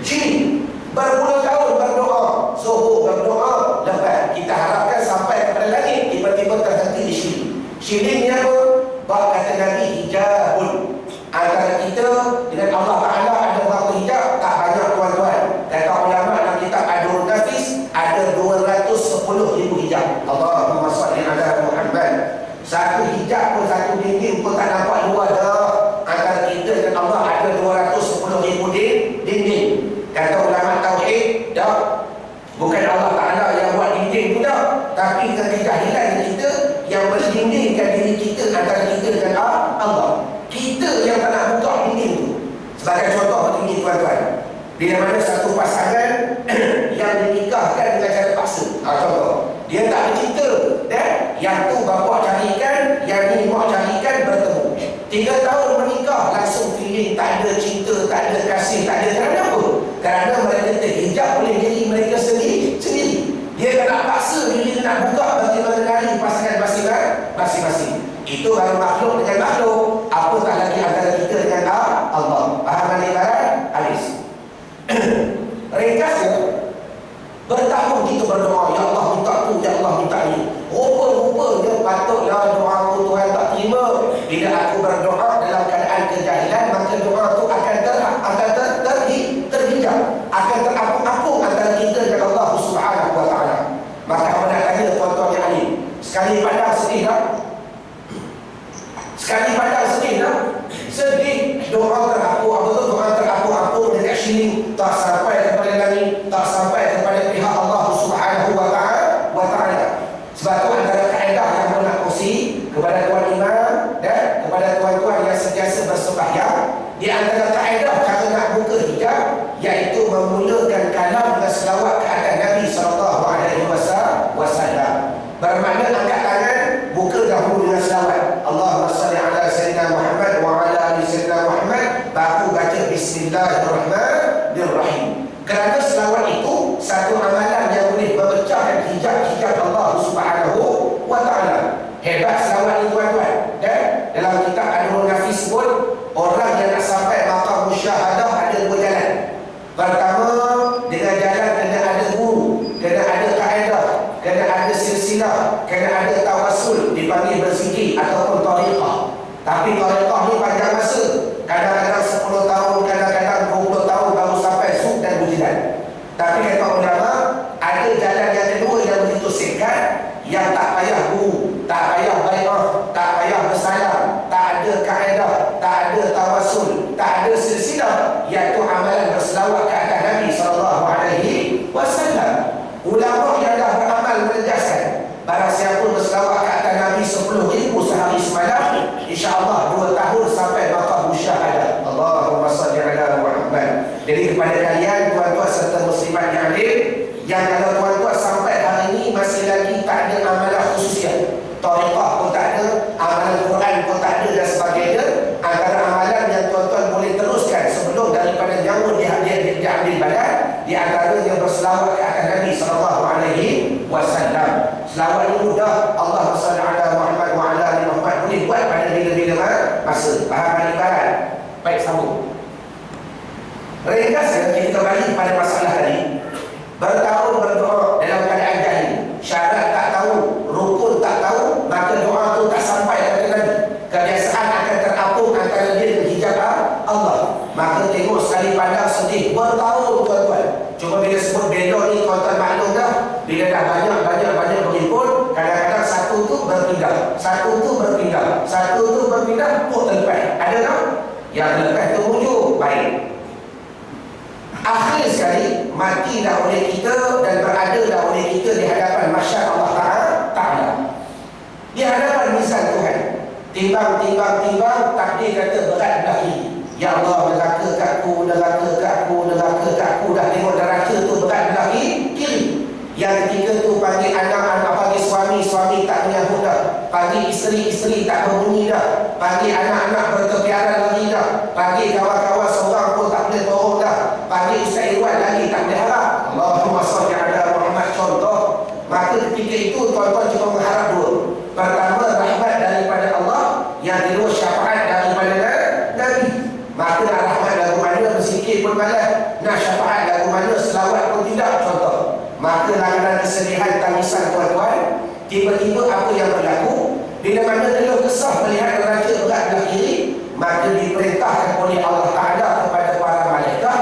sini. Berpuluh tahun berdoa, zuhur berdoa, lepas kita harapkan sampai kepada langit, tiba-tiba terhenti di sini. Sini ni apa? Bab kata Nabi, hijabun antara kita dengan Allah Ta'ala ada berapa hijab? Tak banyak tuan-tuan. Kata ulama dalam kitab Adurun Nafis, ada 210,000 hijab. Allahumma salli ala Muhammad. Satu hijab pun, satu dinding pun tak nampak luar dah. Antara kita dengan Allah ada 210,000 dinding. Kata ulama tauhid, dah, bukan Allah Ta'ala yang buat dinding tu dah, tapi kejahilan kita yang berdindingkan diri kita antara kita dengan Allah. Kita yang tak nak buka dinding tu. Sebagai contoh begini tuan-tuan, bila mana satu pasangan yang dinikahkan dengan cara paksa, contoh, dia tak bercinta, yang tu bapa carikan, yang ni mak carikan, bertemu 3 tahun menikah, langsung feeling, tak ada cinta, tak ada kasih, tak ada. Kerana apa? Kerana mereka terhijab oleh diri mereka sendiri. Dia tak nak paksa diri nak buka bagi mengenali pasangan masing-masing. Itu baru makhluk dengan makhluk. Apatah lagi antara kita dengan Allah. Faham ibarat? Habis. Ringkasnya, bertahun kita berdoa, ya Allah minta tu, ya Allah minta ni. Rupa-rupanya patutlah doaku Tuhan tak terima. Bila aku berdoa dalam keadaan kejahilan, maka doa tu akan terhijab, akan terapung-apung antara kita dengan Allah Subhanahu wa Ta'ala. Maka apa nak tanya tuan-tuan yang alim, sekali pandang sedih tak? Sekali pandang sedih tak? Sedih, doa terapung, apa tu? Doa terapung-apung dekat sini, tak sampai kepada langit, tak sampai kepada pihak Allah Subhanahu wa Ta'ala. Sebab tu antara kaedah yang aku nak kongsi kepada tuan imam dan kepada tuan-tuan yang sentiasa bersembahyang, di antara kaedah cara nak buka hijab, iaitu memulakan kalam dengan selawat ke atas Nabi SAW. Bermakna angkat tangan, buka dahulu dengan selawat, Allahumma salli ala Sayyidina Muhammad wa ala ali Sayyidina Muhammad, baru baca Bismillahirrahmanirrahim. Kerana selawat itu satu amalan yang boleh memecahkan hijab Allah Subhanahu wa Ta'ala. Hebat selawat ini tuan-tuan. Dan dalam kitab Adurun Nafis pun, orang yang nak sampai maqam musyahadah ada 2 jalan. Pertama, dengan jalan kena ada guru, kena ada kaedah, kena ada silsilah, kena ada tawassul, dipanggil berzikir ataupun tariqah. Tapi tariqah ni panjang masa, kadang-kadang 10 tahun, kadang-kadang 20 tahun baru sampai suk dan bujilan. Tapi kata ulama, ada jalan yang kedua yang begitu singkat, yang tak payah guru, tak payah bai'ah, tak payah bersalam, tak ada kaedah, tak ada tawassul, tak ada silsilah, iaitu amalan berselawat ke atas Nabi SAW. Ulama yang dah beramal menegaskan, barang siapa berselawat ke atas Nabi 10,000 sehari semalam, insya-Allah 2 tahun sampai maqam musyahadah. Allahumma salli ala Muhammad. Jadi kepada kalian tuan-tuan serta muslimat yang hadir, yang kalau tuan-tuan sampai hari ini masih lagi tak ada amalan khususnya, tariqah pun tak ada, amalan Quran pun tak ada dan sebagainya, antara amalan yang tuan-tuan boleh teruskan sebelum daripada nyawa diambil badan, di antaranya berselawat ke atas Nabi SAW. Selawat ini mudah. Allahumma salli ala Muhammad wa ala ali Muhammad, boleh buat pada bila-bila masa. Faham ibarat? Baik, sambung. Ringkasnya, kita kembali pada masalah tadi. Bertahun berdoa dalam keadaan jahil, syarat tak tahu, rukun tak tahu, maka doa tu tak sampai kepada Nabi. Kebiasaan akan terapung antara dia dengan hijab Allah. Maka tengok sekali pandang sedih, bertahun tuan-tuan. Cuma bila sebut belon ni tuan-tuan maklum dah, bila dah banyak berhimpun, kadang-kadang satu tu berpindah, satu tu berpindah, terlepas. Ada tak? Yang terlepas tu muncul, baik. Akhir sekali mati dah oleh kita dan berada dah oleh kita di hadapan mahsyar Allah Ta'ala, di hadapan mizan Tuhan. Timbang, takdir kata berat belah kiri. Ya Allah, neraka kat aku. Dah tengok neraka tu berat belah kiri. Yang ketiga tu panggil anak-anak, panggil suami tak menyahut dah, panggil isteri tak berbunyi dah, panggil anak-anak berkepiaran lagi dah, panggil kawan-kawan seorang pun tak boleh tolong dah, panggil Ustaz Irwan lagi tak boleh harap. Allahumma salli ala Muhammad contoh. Maka ketika itu tuan-tuan cuma mengharap dua. Pertama, rahmat daripada Allah. Yang kedua, syafaat daripada Nabi. Maka nak rahmat lagu mana, berzikir pun malas, nak syafaat lagu mana, selawat pun tidak, contoh. Maka langganan kesedihan, tangisan tuan-tuan, tiba-tiba apa yang berlaku? Bila mana telah kesah melihat raja berat belah kiri, maka diperintahkan oleh Allah Ta'ala kepada para malaikat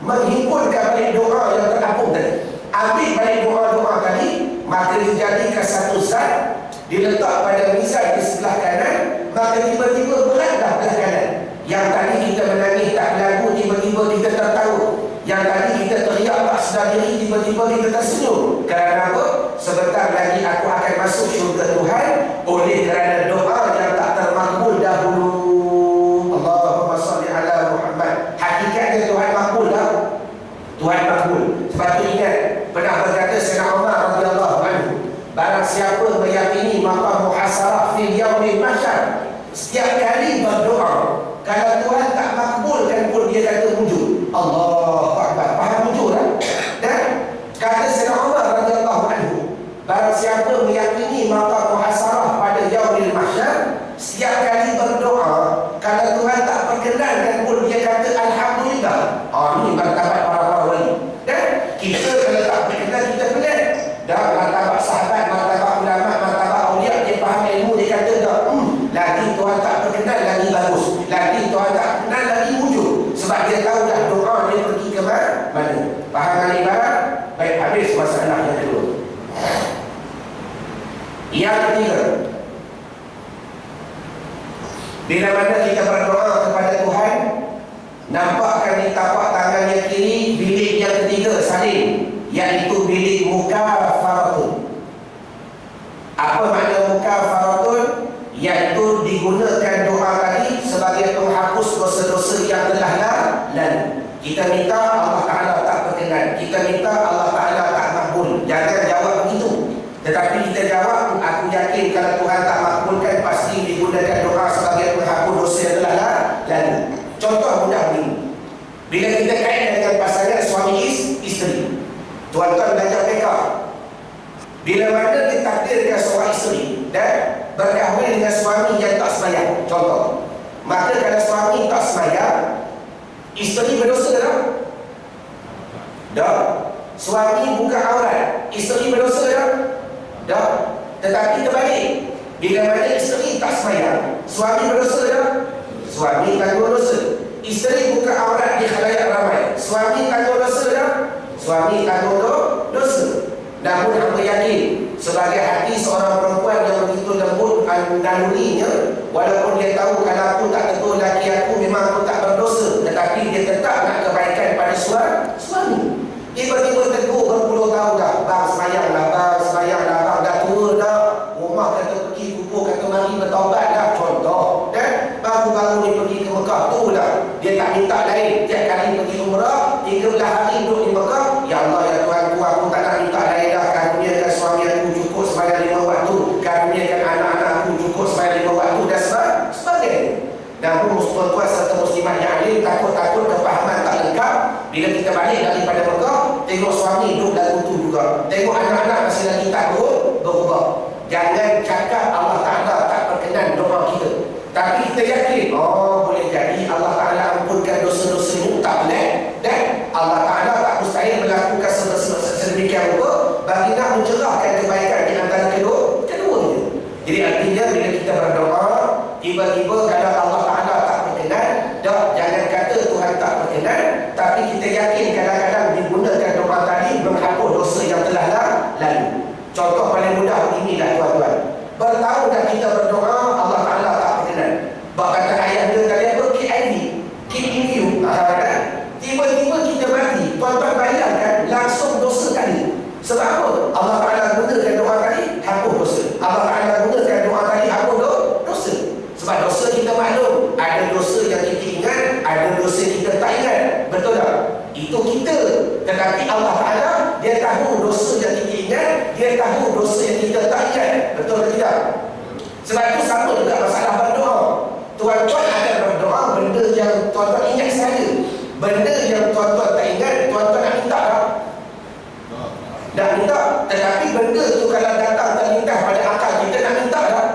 menghimpunkan balik doa yang terapung tadi. Ambil balik doa-doa tadi, maka dijadikan satu zat, diletak pada mizan di sebelah kanan, maka tiba-tiba beratlah belah kanan. Yang tadi kita menangis tak berlagu, tiba-tiba kita tertawa. Yang tadi kita teriak tak sedar diri, tiba-tiba kita tersenyum. Kerana apa? Sebentar lagi aku akan masuk syurga Tuhan oleh kerana doa yang tak termakbul dahulu. Allahumma salli ala Muhammad. Hakikatnya Tuhan makbul dah. Tuhan makbul. Sebab tu ingat, pernah berkata Sayyidina Umar radhiyallahu anhu, barang siapa meyakini maqam muhasarah fil yaumil mahsyar, setiap kali berdoa, kalau Tuhan tak makbulkan pun dia kata wujud. Allahu Akbar. Faham wujud tak? Dan kata Sayyidina Umar radhiyallahu anhu, barang siapa meyakini maqam muhasarah pada yaumil mahsyar, setiap kali berdoa, kalau Tuhan tak perkenankan pun dia kata alhamdulillah. Ini martabat para wali. Dan kita kalau tak berkenan, kita pelan. Dan martabat sahabat, martabat ulama, martabat awliya, dia faham ilmu, dia kata dah, lagi Tuhan tak berkenan lagi bagus, lagi Tuhan tak berkenan lagi wujud. Sebab dia tahu dah doa dia pergi ke mana. Faham kan ibarat? Baik, habis masalah yang kedua. Yang ketiga, bila mana kita berdoa kepada Tuhan, nampakkan di tapak tangan yang kiri bilik yang ketiga saling, iaitu bilik mukafaratun. Apa makna mukafaratun? Iaitu digunakan doa tadi sebagai penghapus dosa-dosa yang telah lalu. Kita minta Allah Ta'ala tak berkenan, kita minta Allah Ta'ala tak makbul. Jangan jawab begitu. Tetapi kita jawab, aku yakin kalau Tuhan tak makbulkan, pasti digunakan doa sebagai penghapus dosa yang telah lalu. Contoh mudah ini, bila kita kait dengan pasangan suami isteri, tuan-tuan belajar mereka, bila mana ditakdirkan seorang isteri dan berkahwin dengan suami yang tak sembahyang, contoh, maka kalau suami tak sembahyang, isteri berdosa tak? Tak. Suami buka aurat, isteri berdosa tak? Tak. Tetapi terbalik, bila mana isteri tak sembahyang, suami berdosa tak? Suami tanggung dosa. Isteri buka aurat di khalayak ramai, suami tanggung dosa tak? Suami tanggung dosa. Namun hamba yakin, sebagai hati seorang perempuan yang begitu lembut nalurinya, walaupun dia tahu kalau aku tak tegur laki aku, memang aku tak berdosa, tetapi dia tetap nak kebaikan pada suami. Tiba-tiba tegur berpuluh tahun dah, bang semayanglah, bang dah tua dah, rumah kata pergi, kubur kata mari bertaubat dah, contoh. Dan baru-baru ni pergi ke Mekah, tu lah dia tak minta lain. Tiap kali pergi umrah, 13 hari duduk di Mekah, ya Allah ya Tuhan, aku tak nak minta lain dah. Karuniakan suami aku cukup sembahyang 5 waktu, karuniakan anak-anak aku cukup sembahyang 5 waktu, dan sebagainya. Namun tuan-tuan serta muslimat yang alim, takut-takut kepahaman tak lengkap. Bila kita balik daripada Mekah, tengok suami duduk lagu tu juga, tengok anak-anak masih lagi tak berubah. Jangan cakap Allah Ta'ala tak berkenan doa kita, tapi kita yakin, boleh jadi Allah Ta'ala ampunkan dosa-dosa ini, tak boleh. Dan Allah Ta'ala tak mustahil melakukan sedemikian rupa bagi nak mencerahkan kebaikan di antara keduanya. Jadi artinya bila kita berdoa, tiba-tiba kalau Allah Ta'ala tak berkenan, jangan kata Tuhan tak berkenan, tapi kita yakin kadang-kadang digunakan doa tadi menghapus dosa yang telah lalu. Contoh paling mudah inilah tuan-tuan, bertahun dah kita berdoa Allah Ta'ala tak berkenan. Kata ayah dia tadi apa? KIV, keep in view. Tiba-tiba kita mati, tuan-tuan bayangkan langsung dosa kali. Sebab apa? Allah Ta'ala gunakan doa tadi hapus dosa. Allah Ta'ala gunakan doa tadi hapus dosa. Sebab dosa kita maklum, ada dosa yang kita ingat, ada dosa kita tak ingat. Betul tak? Itu kita. Tetapi Allah Ta'ala, dia tahu dosa yang kita dia tahu dosa yang kita tak ingat. Betul atau tidak? Sebab itu sama juga masalah berdoa. Tuan-tuan akan berdoa benda yang tuan-tuan ingat saja. Benda yang tuan-tuan tak ingat, tuan-tuan nak minta tak? Nak minta. Tetapi benda tu kalau datang terlintas pada akal kita, nak minta tak?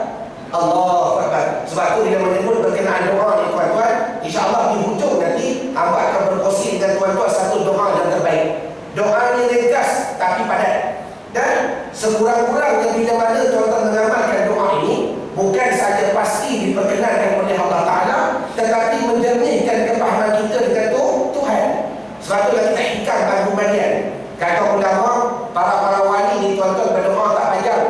Allah Akbar. Sebab tu dia menyebut berkenaan doa ni tuan-tuan. InsyaAllah di hujung nanti hamba akan berkongsi dengan tuan-tuan satu doa yang terbaik. Doa ni ringkas tapi padat. Dan sekurang-kurangnya bila mana tuan-tuan mengamalkan doa ini, bukan saja pasti diperkenankan oleh Allah Ta'ala, tetapi menjernihkan kepahaman kita dengan Tuhan. Sebab itulah kita hikam tanggung bagian. Kata ulama, para wali ni tuan-tuan berdoa tak panjang.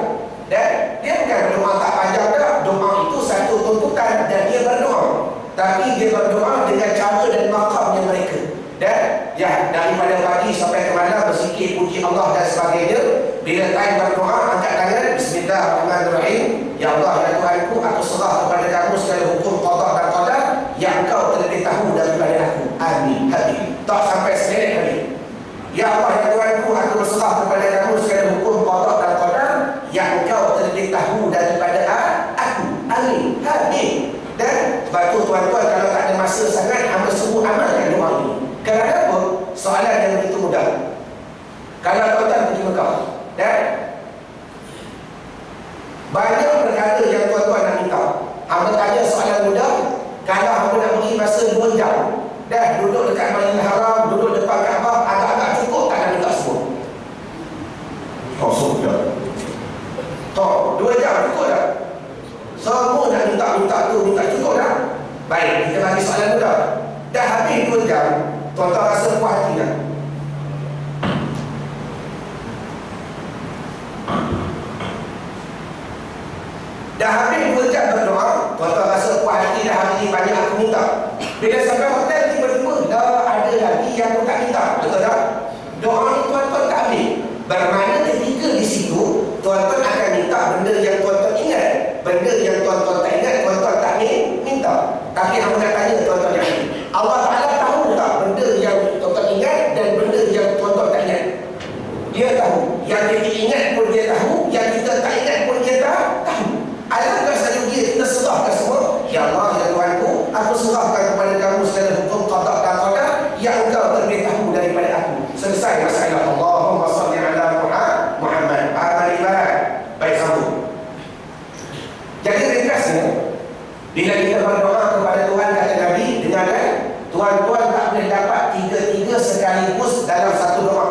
Dan dia bukan berdoa tak panjang tak. Doa itu satu tuntutan dan dia berdoa. Tapi dia berdoa dengan cara dan makamnya mereka. Dan ya, daripada pagi sampai ke malam berzikir, puji Allah dan sebagainya. Bila time berdoa, angkat tangan, Bismillahirrahmanirrahim. Ya Allah, ya Tuhanku, aku serah kepada kamu segala hukum qada dan qadar yang Engkau terlebih tahu daripada aku. Amin. Habis. Tak sampai selesai habis. Ya Allah, ya Tuhanku, aku berserah kepada kamu segala hukum qada dan qadar yang Engkau terlebih tahu daripada aku. Amin. Habis. Dan sebab tu tuan-tuan, kalau tak ada masa sangat, hamba semua amalkan doa ini. Kerana apa? Soalan yang begitu mudah. Kalau tuan-tuan pergi Mekah, dan banyak perkara yang tuan-tuan nak minta. Hamba tanya soalan mudah. Kalau hamba nak pergi masa 2 jam, dah duduk dekat Masjidil Haram, duduk depan Kaabah, agak-agak cukup tak nak minta semua? Oh, sudah. Oh, 2 jam cukup tak? Semua nak minta tu, minta cukup tak? Baik, kita bagi soalan mudah. Dah habis 2 jam, tuan-tuan rasa puas hati tak? Dah habis 2 jam berdoa, tuan-tuan rasa puas hati dah, hari ni banyak aku minta. Bila sampai hotel tiba-tiba dah ada lagi yang aku tak minta. Betul tak? Doa ni tuan-tuan tak habis. Bermakna ketika di situ tuan-tuan akan minta benda yang tuan-tuan ingat. Benda yang tuan-tuan tak ingat, tuan-tuan tak minta. Tapi aku nak tanya tuan-tuan yang ini, Allah Ta'ala tahu tak benda yang tuan-tuan ingat dan benda yang tuan-tuan tak ingat? Dia tahu. Yang kita ingat pun dia tahu, yang kita tak ingat pun dia tahu. Adakah seyogia kita serahkan semua? Ya Allah, ya Tuhanku, aku serahkan kepada kamu segala hukum qada dan qadar yang Engkau terlebih tahu daripada aku. Selesai masalah. Allahumma salli ala Muhammad. Amal ibarat. Baik, sambung. Jadi ringkasnya, bila kita berdoa kepada Tuhan, kata Nabi, dengarkan, tuan-tuan tak boleh dapat tiga-tiga sekaligus dalam satu doa.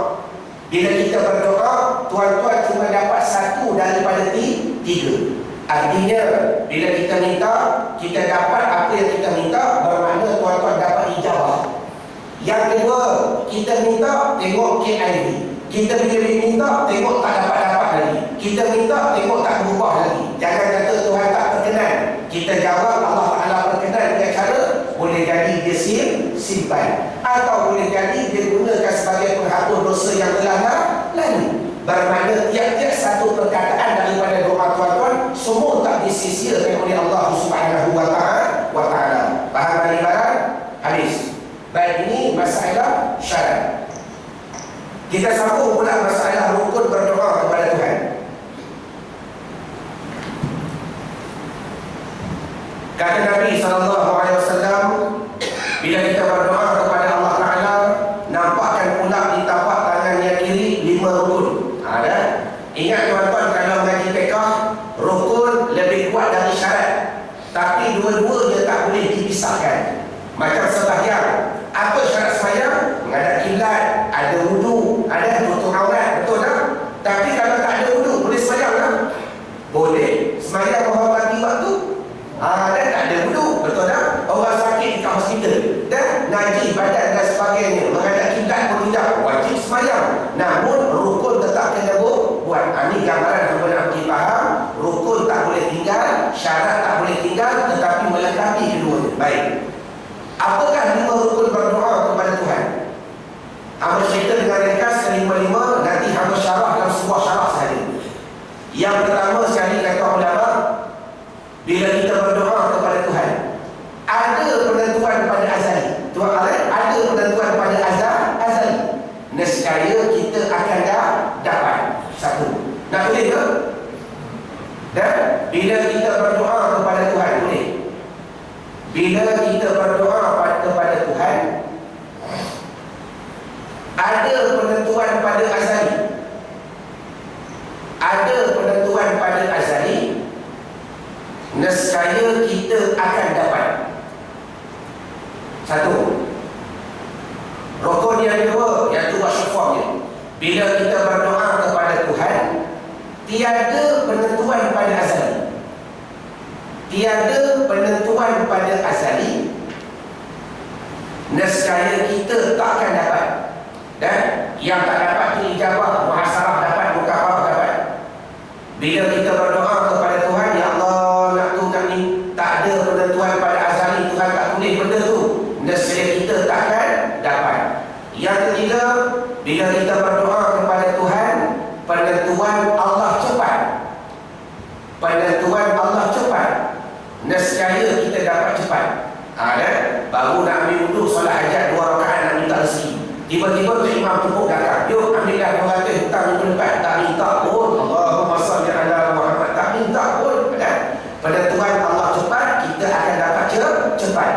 Bila kita berdoa, tuan-tuan cuma dapat satu daripada tiga. Artinya, bila kita minta, kita dapat apa yang kita minta, bermakna tuan-tuan dapat ijabah. Yang kedua, kita minta, tengok KIV. Kita bila minta, tengok tak dapat-dapat lagi. Kita minta, tengok tak berubah lagi. Jangan kata Tuhan tak berkenan. Kita jawab Allah Ta'ala berkenan dengan cara, boleh jadi dia simpan. Atau boleh jadi dia gunakan sebagai penghapus dosa yang telah lalu. Bermakna tiap-tiap satu perkataan daripada doa tuan-tuan semua tak disisiakan oleh Allah Subhanahu wa Ta'ala. Faham ibarat? Habis. Baik, ini masalah syarat. Kita sambung pula masalah rukun berdoa kepada Tuhan. Kata Nabi SAW, bila kita berdoa kepada Allah Ta'ala, nampakkan pula di tapak tangan yang kiri 5 rukun. Ada? Ingat tuan-tuan, kalau mengaji fiqh, rukun lebih kuat dari syarat. Tapi dua-duanya tak boleh dipisahkan. Macam sembahyang. Apa syarat sembahyang? Menghadap kiblat, ada wudu, ada tutup aurat, betul tak? Tapi kalau tak ada wudu, boleh sembahyang tak? Boleh. Sembahyang menghormati waktu, dan tak ada wudu, betul tak? Orang sakit di hospital dan najis badan dan sebagainya, menghadap kiblat pun tidak, wajib sembahyang. Namun rukun tetap kena buat. Ini gambaran yang nak bagi faham. Rukun tak boleh tinggal, syarat tak boleh tinggal, tetapi melengkapi keduanya. Baik. Apakah 5 rukun berdoa kepada Tuhan? Hamba cerita dengan ringkas ke-5, nanti hamba syarah dalam sebuah syarah sahaja. Yang pertama sekali, kata ulama, bila kita berdoa kepada Tuhan, ada penentuan pada azali. Tuhan ada penentuan pada azali. Nescaya kita akan dapat. Satu. Nak Tak boleh ke? Dan bila kita berdoa kepada Tuhan, boleh. Bila kita berdoa kepada Tuhan, ada penentuan pada azali. Ada penentuan pada azali, nescaya kita akan dapat. Satu, rukun yang kedua, iaitu wasyafahnya. Bila kita berdoa kepada Tuhan, tiada penentuan pada azali. Tiada penentuan pada azali, nescaya kita tak akan dapat. Dan yang tak dapat itu ijabah, muhasarah dapat, mukafafah dapat. Bila kita berdoa kepada Tuhan, ya Allah, nak tu nak ni, tak ada penentuan pada azali, Tuhan tak tulis benda tu, nescaya kita takkan dapat. Yang ketiga, bila kita berdoa kepada Tuhan, penentuan Allah cepat. Penentuan Allah cepat, nescaya kita dapat cepat. Dan baru nak ambil wuduk solat hajat 2 rakaat nak minta rezeki, tiba-tiba tu imam tepuk belakang, yuk ambillah 200 hutang minggu depan. Tak minta pun, Allahumma salli ala Muhammad, tak minta pun. Penentuan Allah cepat, kita akan dapat cepat.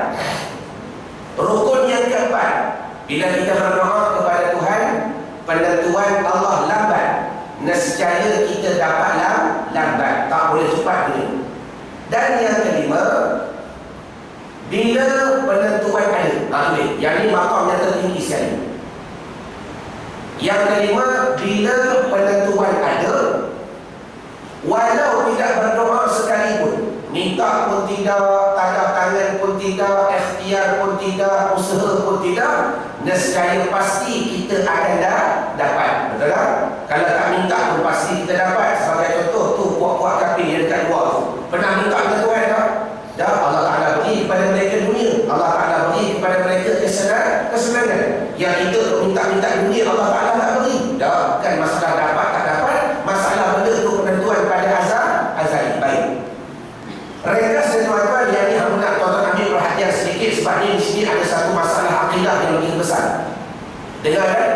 Rukun yang keempat, bila kita berdoa kepada Tuhan, penentuan Allah lambat, nescaya kita dapat lambat, tak boleh cepat dulu. Dan yang kelima, bila penentuan ada, yang ini maqam yang tertinggi sekali. Yang kelima, bila penentuan ada, walau tidak berdoa sekalipun, minta pun tidak, tanda tangan pun tidak, ikhtiar pun tidak, usaha pun tidak, nescaya pasti kita akan dapat. Betul tak? Kalau tak minta pun pasti kita dapat. Sebagai contoh tu, puak-puak kafir yang dekat luar tu, pernah minta dengan Tuhan tak? Dah, Allah Ta'ala beri kepada mereka dunia, Allah Ta'ala beri kepada mereka kesenangan. Yang kita minta-minta dunia, Allah Ta'ala tak beri. Dah, bukan masalah dapat tak dapat, masalah benda tu penentuan pada azali. Baik, ringkas dan tuan-tuan, yang ni aku nak tuan-tuan ambil perhatian sedikit, sebab ni di sini ada satu masalah akidah yang lebih besar. Dengar kan?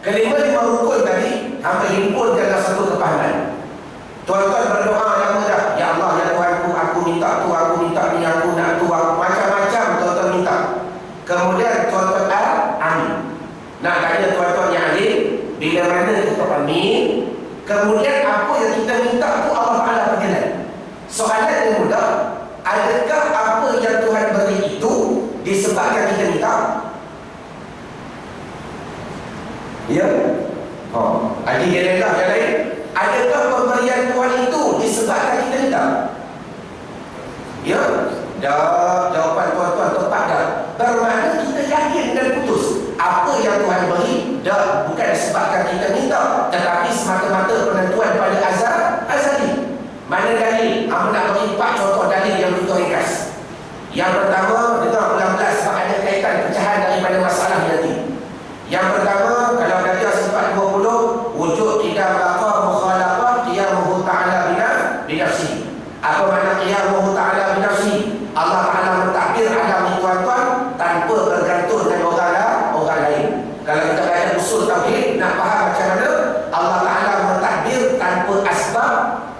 Kelima-lima rukun tadi hampir himpun dalam satu kepahaman. Tuan-tuan berdoa lama dah, ya Allah, ya Tuhanku, aku minta tu, aku minta ni, aku nak tu, aku macam-macam tuan-tuan minta. Kemudian tuan-tuan amin. Nak tanya tuan-tuan yang alim, bila mana kita amin, kemudian apa yang kita minta tu Allah Ta'ala berkenan. Soalan yang mudah, adakah apa yang Tuhan beri itu disebabkan kita minta? Ya? Adik gerelah yang lain, adakah pemberian Tuhan itu disebabkan kita minta? Ya? Dah, jawapan tuan-tuan tepat dah. Bermakna kita yakin dan putus apa yang Tuhan beri dah bukan disebabkan kita minta, tetapi semata-mata penentuan pada azali. Mana dalil? Aku nak bagi 4 contoh dalil yang begitu ringkas. Yang pertama, dengar ulang-ulang sebab ada kaitan pecahan daripada masalah nanti. Yang pertama, kalau belajar sifat 20, wujud tidak baqa mukhalafah qiyamuhu ta'ala binafsi. Apa makna qiyamuhu ta'ala binafsi? Allah Ta'ala mentadbir alam ni tuan-tuan tanpa bergantung dengan orang lain. Kalau kita baca usul tauhid, nak faham macam mana Allah Ta'ala mentadbir tanpa asbab,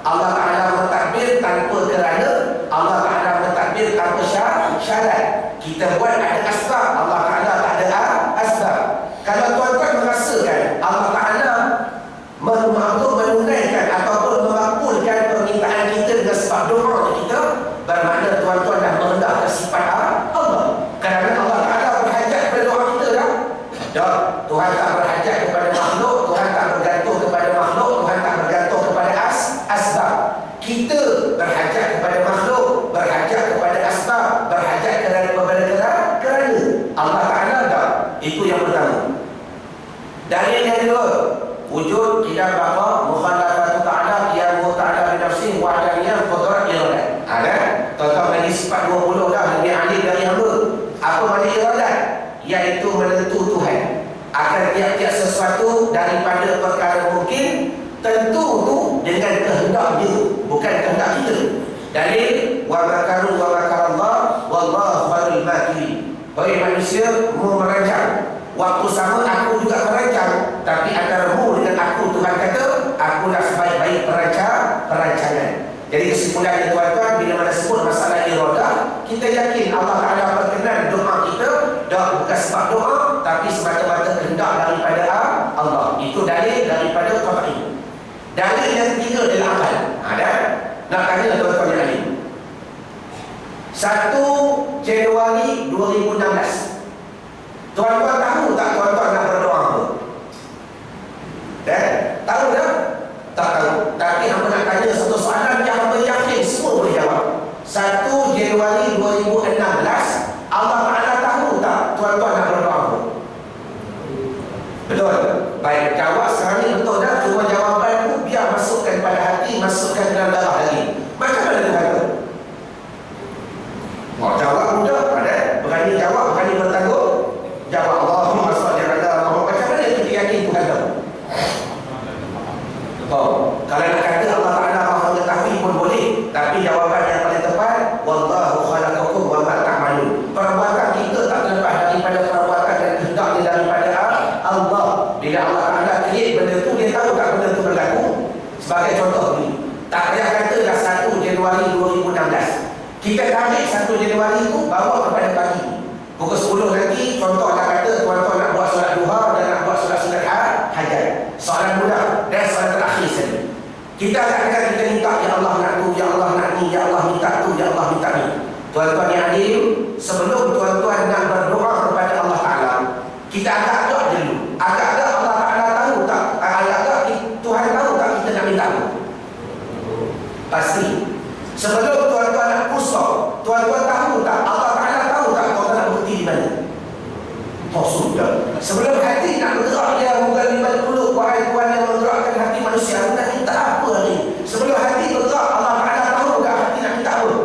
Allah Ta'ala mentadbir tanpa kerana, Allah Ta'ala mentadbir tanpa syarat. Kita buat ada asbab, Allah Ta'ala tak ada asbab. Kalau tuan-tuan merasakan Allah Ta'ala menunaikan ataupun memakbulkan permintaan kita dengan sebab doa kita, bermakna tuan-tuan dah merendahkan sifat Allah. Kerana Allah Ta'ala berhajat kepada doa kita dah. Tuhan tak berhajat kepada makhluk, Tuhan tak bergantung kepada makhluk, Tuhan tak bergantung kepada asbab. Kita berhajat kepada makhluk, berhajat kepada asbab, berhajat kerana Allah Ta'ala dah. Itu yang pertama. Dalil yang kedua, wujud tidak baqa mukhalafatu ta'ala qiyamuhu ta'ala binafsi wahdaniyah qadrat iradat. Ada tuan-tuan bagi sifat 20 dah lebih ahli dari hamba. Apa makna iradat? Iaitu menentu Tuhan akan tiap-tiap sesuatu daripada perkara mungkin, tentu tu dengan kehendak dia, bukan kehendak kita. Dalil wa makaru wa makarallah wallahu khairul makirin. Bagi manusia mau merancang, waktu sama aku juga merancang, tapi antara mu dengan aku, Tuhan kata akulah sebaik-baik perancangan. Jadi kesimpulannya tuan-tuan, bila mana sebut masalah iradah, kita yakin Allah Ta'ala berkenan doa kita, bukan sebab doa, tapi semata-mata kehendak daripada Allah. Itu dalil daripada qat'i. Dalil yang ketiga adalah akal. Ada? Nak tanya tuan-tuan yang alim. 1 Januari 2016. Tuan-tuan tahu tak tuan-tuan nak berdoa apa? Tahu tak? Tak tahu. Tapi hamba nak tanya satu soalan yang hamba yakin semua boleh jawab. 1 Januari 2016, Allah Ta'ala tahu tak tuan-tuan nak berdoa apa? Betul? Baik, jawab sekarang ni betul dah. Cuma jawapan tu biar masukkan pada hati, masukkan dalam darah lagi. Macam mana Tuhan tu? Jawab mudah. Berani jawab, berani bertanggung jawab. Allahumma salli ala Muhammad. Macam mana kita yakin Tuhan tu? Kalau nak kata Allah Ta'ala Maha mengetahui pun boleh, tapi jawapan yang paling tepat, wallahu khalaqakum wa ma ta'malun. Perbuatan kita tak terlepas daripada perbuatan dan kehendak daripada Allah. Bila Allah Ta'ala create benda tu, dia tahu tak benda tu berlaku. Sebagai contoh ni, tak payah katalah 1 Januari 2016. Kita tarik 1 Januari tu bawa kepada pagi pukul 10 nanti. Contoh nak kata tuan-tuan nak buat solat duha dan nak buat solat sunat hajat. Soalan mudah dan soalan terakhir sekali. Kita akan kita minta, ya Allah nak tu, ya Allah nak ni, ya Allah minta tu, ya Allah minta ni. Tuan-tuan yang adil, sebelum tuan-tuan nak berdoa kepada Allah Ta'ala, kita agak-agak dulu. Agak-agak Allah Ta'ala tahu tak? Agak-agak Tuhan tahu tak kita nak minta apa? Pasti. Sebelum tuan-tuan nak pusat, tuan-tuan tahu tak? Allah Ta'ala tahu tak tuan-tuan nak berhenti di mana? Sudah. Sebelum hati nak bergerak, dia bukan di balik mulut, wahai Tuhan yang menggerakkan hati manusia, nak minta apa ni? Sebelum hati bergerak, Allah Ta'ala tahu tak hati nak minta apa?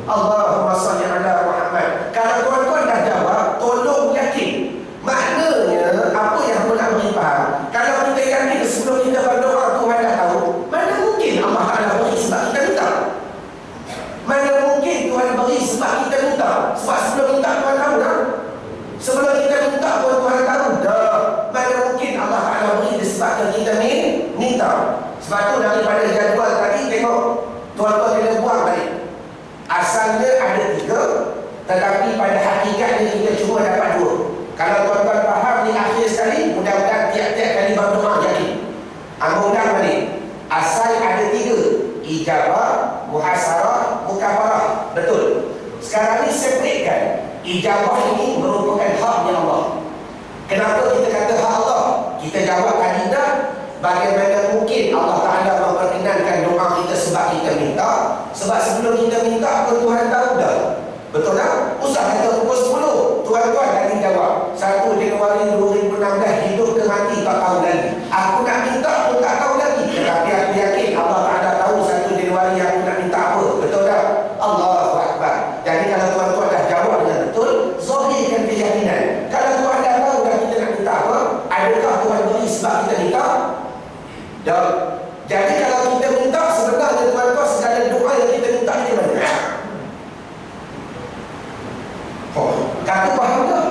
Allahumma salli ala Muhammad. Kalau tuan-tuan dah jawab, tolong yakin. Maknanya, apa yang aku nak beri faham? Kalau kita yakin sebelum kita berdoa, Tuhan dah tahu, mana mungkin Allah Ta'ala beri sebab kita minta? Mana mungkin Tuhan beri sebab kita minta? Sebab sebelum minta Tuhan tahu tak? Sebelum kita minta pun Tuhan tahu dah. Mana mungkin Allah Ta'ala beri disebabkan kita minta. Sebab tu daripada jadual tadi, tengok tuan-tuan kena buang balik. Asalnya ada 3, tetapi pada hakikatnya kita cuma dapat 2. Kalau tuan-tuan faham ni akhir sekali, mudah-mudahan tiap-tiap kali berdoa yakin. Undang balik. Asal ada 3, ijabah, muhasarah, mukafarah. Betul. Sekarang ni separatekan. Ijabah ini merupakan haknya Allah. Kenapa kita kata hak Allah? Kita jawab tadi dah, bagaimana mungkin Allah Ta'ala memperkenankan doa kita sebab kita minta? Sebab sebelum kita minta pun Tuhan tahu dah. Betul tak? Usah kata pukul 10. Tuan-tuan tadi jawab 1 Januari 2016, hidup ke mati tak tahu lagi. Aku nak minta pun tak tahu lagi. Tetapi aku yakin Allah Ta'ala tahu 1 Januari aku nak minta apa. Betul tak? Allahu Akbar. Jadi kalau tuan-tuan dah jawab dengan betul, zahirkan keyakinan. Kalau Tuhan dah tahu dah kita nak minta apa, adakah Tuhan beri sebab kita minta? Dan jadi kalau kita minta, sebenarnya tuan-tuan segala doa yang kita minta ni mana? Kata faham tak?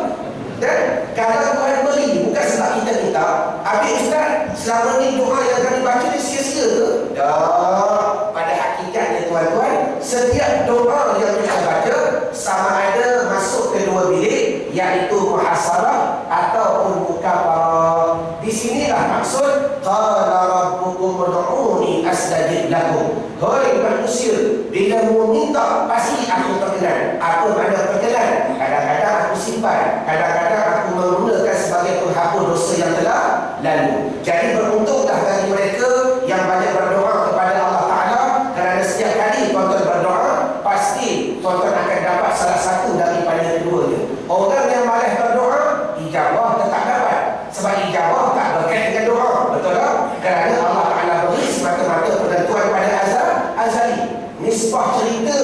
Dan kalau Tuhan beri bukan sebab kita minta, habis Ustaz, selama ni doa yang kami baca ni sia-sia ke? Dah. Pada hakikatnya tuan-tuan, setiap doa yang kita baca sama ada masuk ke 2 bilik, iaitu muhasabah ataupun mukafarah. Di sinilah maksud qala rabbukum ud'uni astajib lakum. Hai manusia, bila mu minta pasti aku perkenan. Apa makna perkenan? Kadang-kadang aku simpan, kadang-kadang aku menggunakan sebagai penghapus dosa yang telah lalu. Jadi beruntunglah bagi mereka yang banyak berdoa kepada Allah Ta'ala, kerana setiap kali tuan-tuan berdoa, pasti tuan-tuan akan dapat salah satu daripada keduanya. Orang yang malas berdoa, ijabah tetap dapat. Sebab ijabah tak berkait dengan doa. Betul tak? Kerana Allah Ta'ala beri semata-mata penentuan pada azali. Nisbah cerita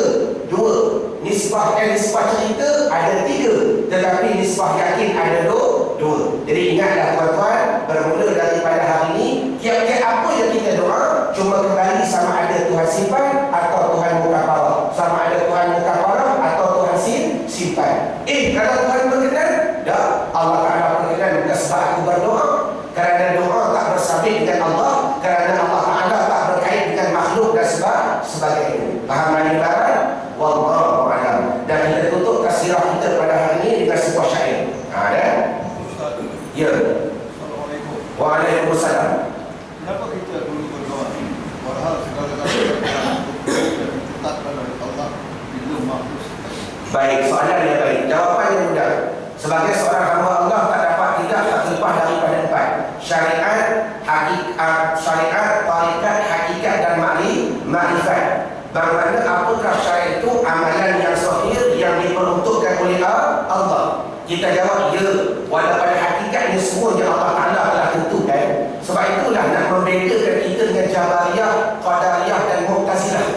2, nisbah cerita ada 3, tetapi nisbah yakin ada 2. Jadi ingatlah tuan-tuan, bermula daripada hari ini, tiap-tiap apa yang kita doa, cuma kembali sama ada Tuhan simpan atau Tuhan mukafarah, sama ada Tuhan mukafarah atau Tuhan simpan. Kalau Tuhan berkenan, dah Allah Ta'ala berkenan bukan sebab aku berdoa, kerana doa tak bersabit dengan Allah, kerana Allah Ta'ala tak berkait dengan sebagainya. Faham lagi barang? Wallahu a'lam. Dan kita tutup tafsirah kita pada hari ini dengan sebuah syair. Ada? Ya. Assalamualaikum. Waalaikumsalam. Kenapa kita dulu berdoa? Padahal segala-galanya ditetapkan oleh Allah di dalam mahfuz. Baik, soalan yang baik. Jawapan yang mudah. Sebagai seorang hamba Allah tak dapat tidak terlepas daripada empat: syariat, syariat, tarikat, hakikat dan makrifat. Bermakna apakah syariat itu? Amalan yang zahir yang diperuntukkan oleh Allah. Kita jawab ya. Walau pada hakikatnya semua yang Allah Ta'ala telah tentukan. Sebab itulah nak membedakan kita dengan Jabariyah, Qadariyah dan Mu'tazilah.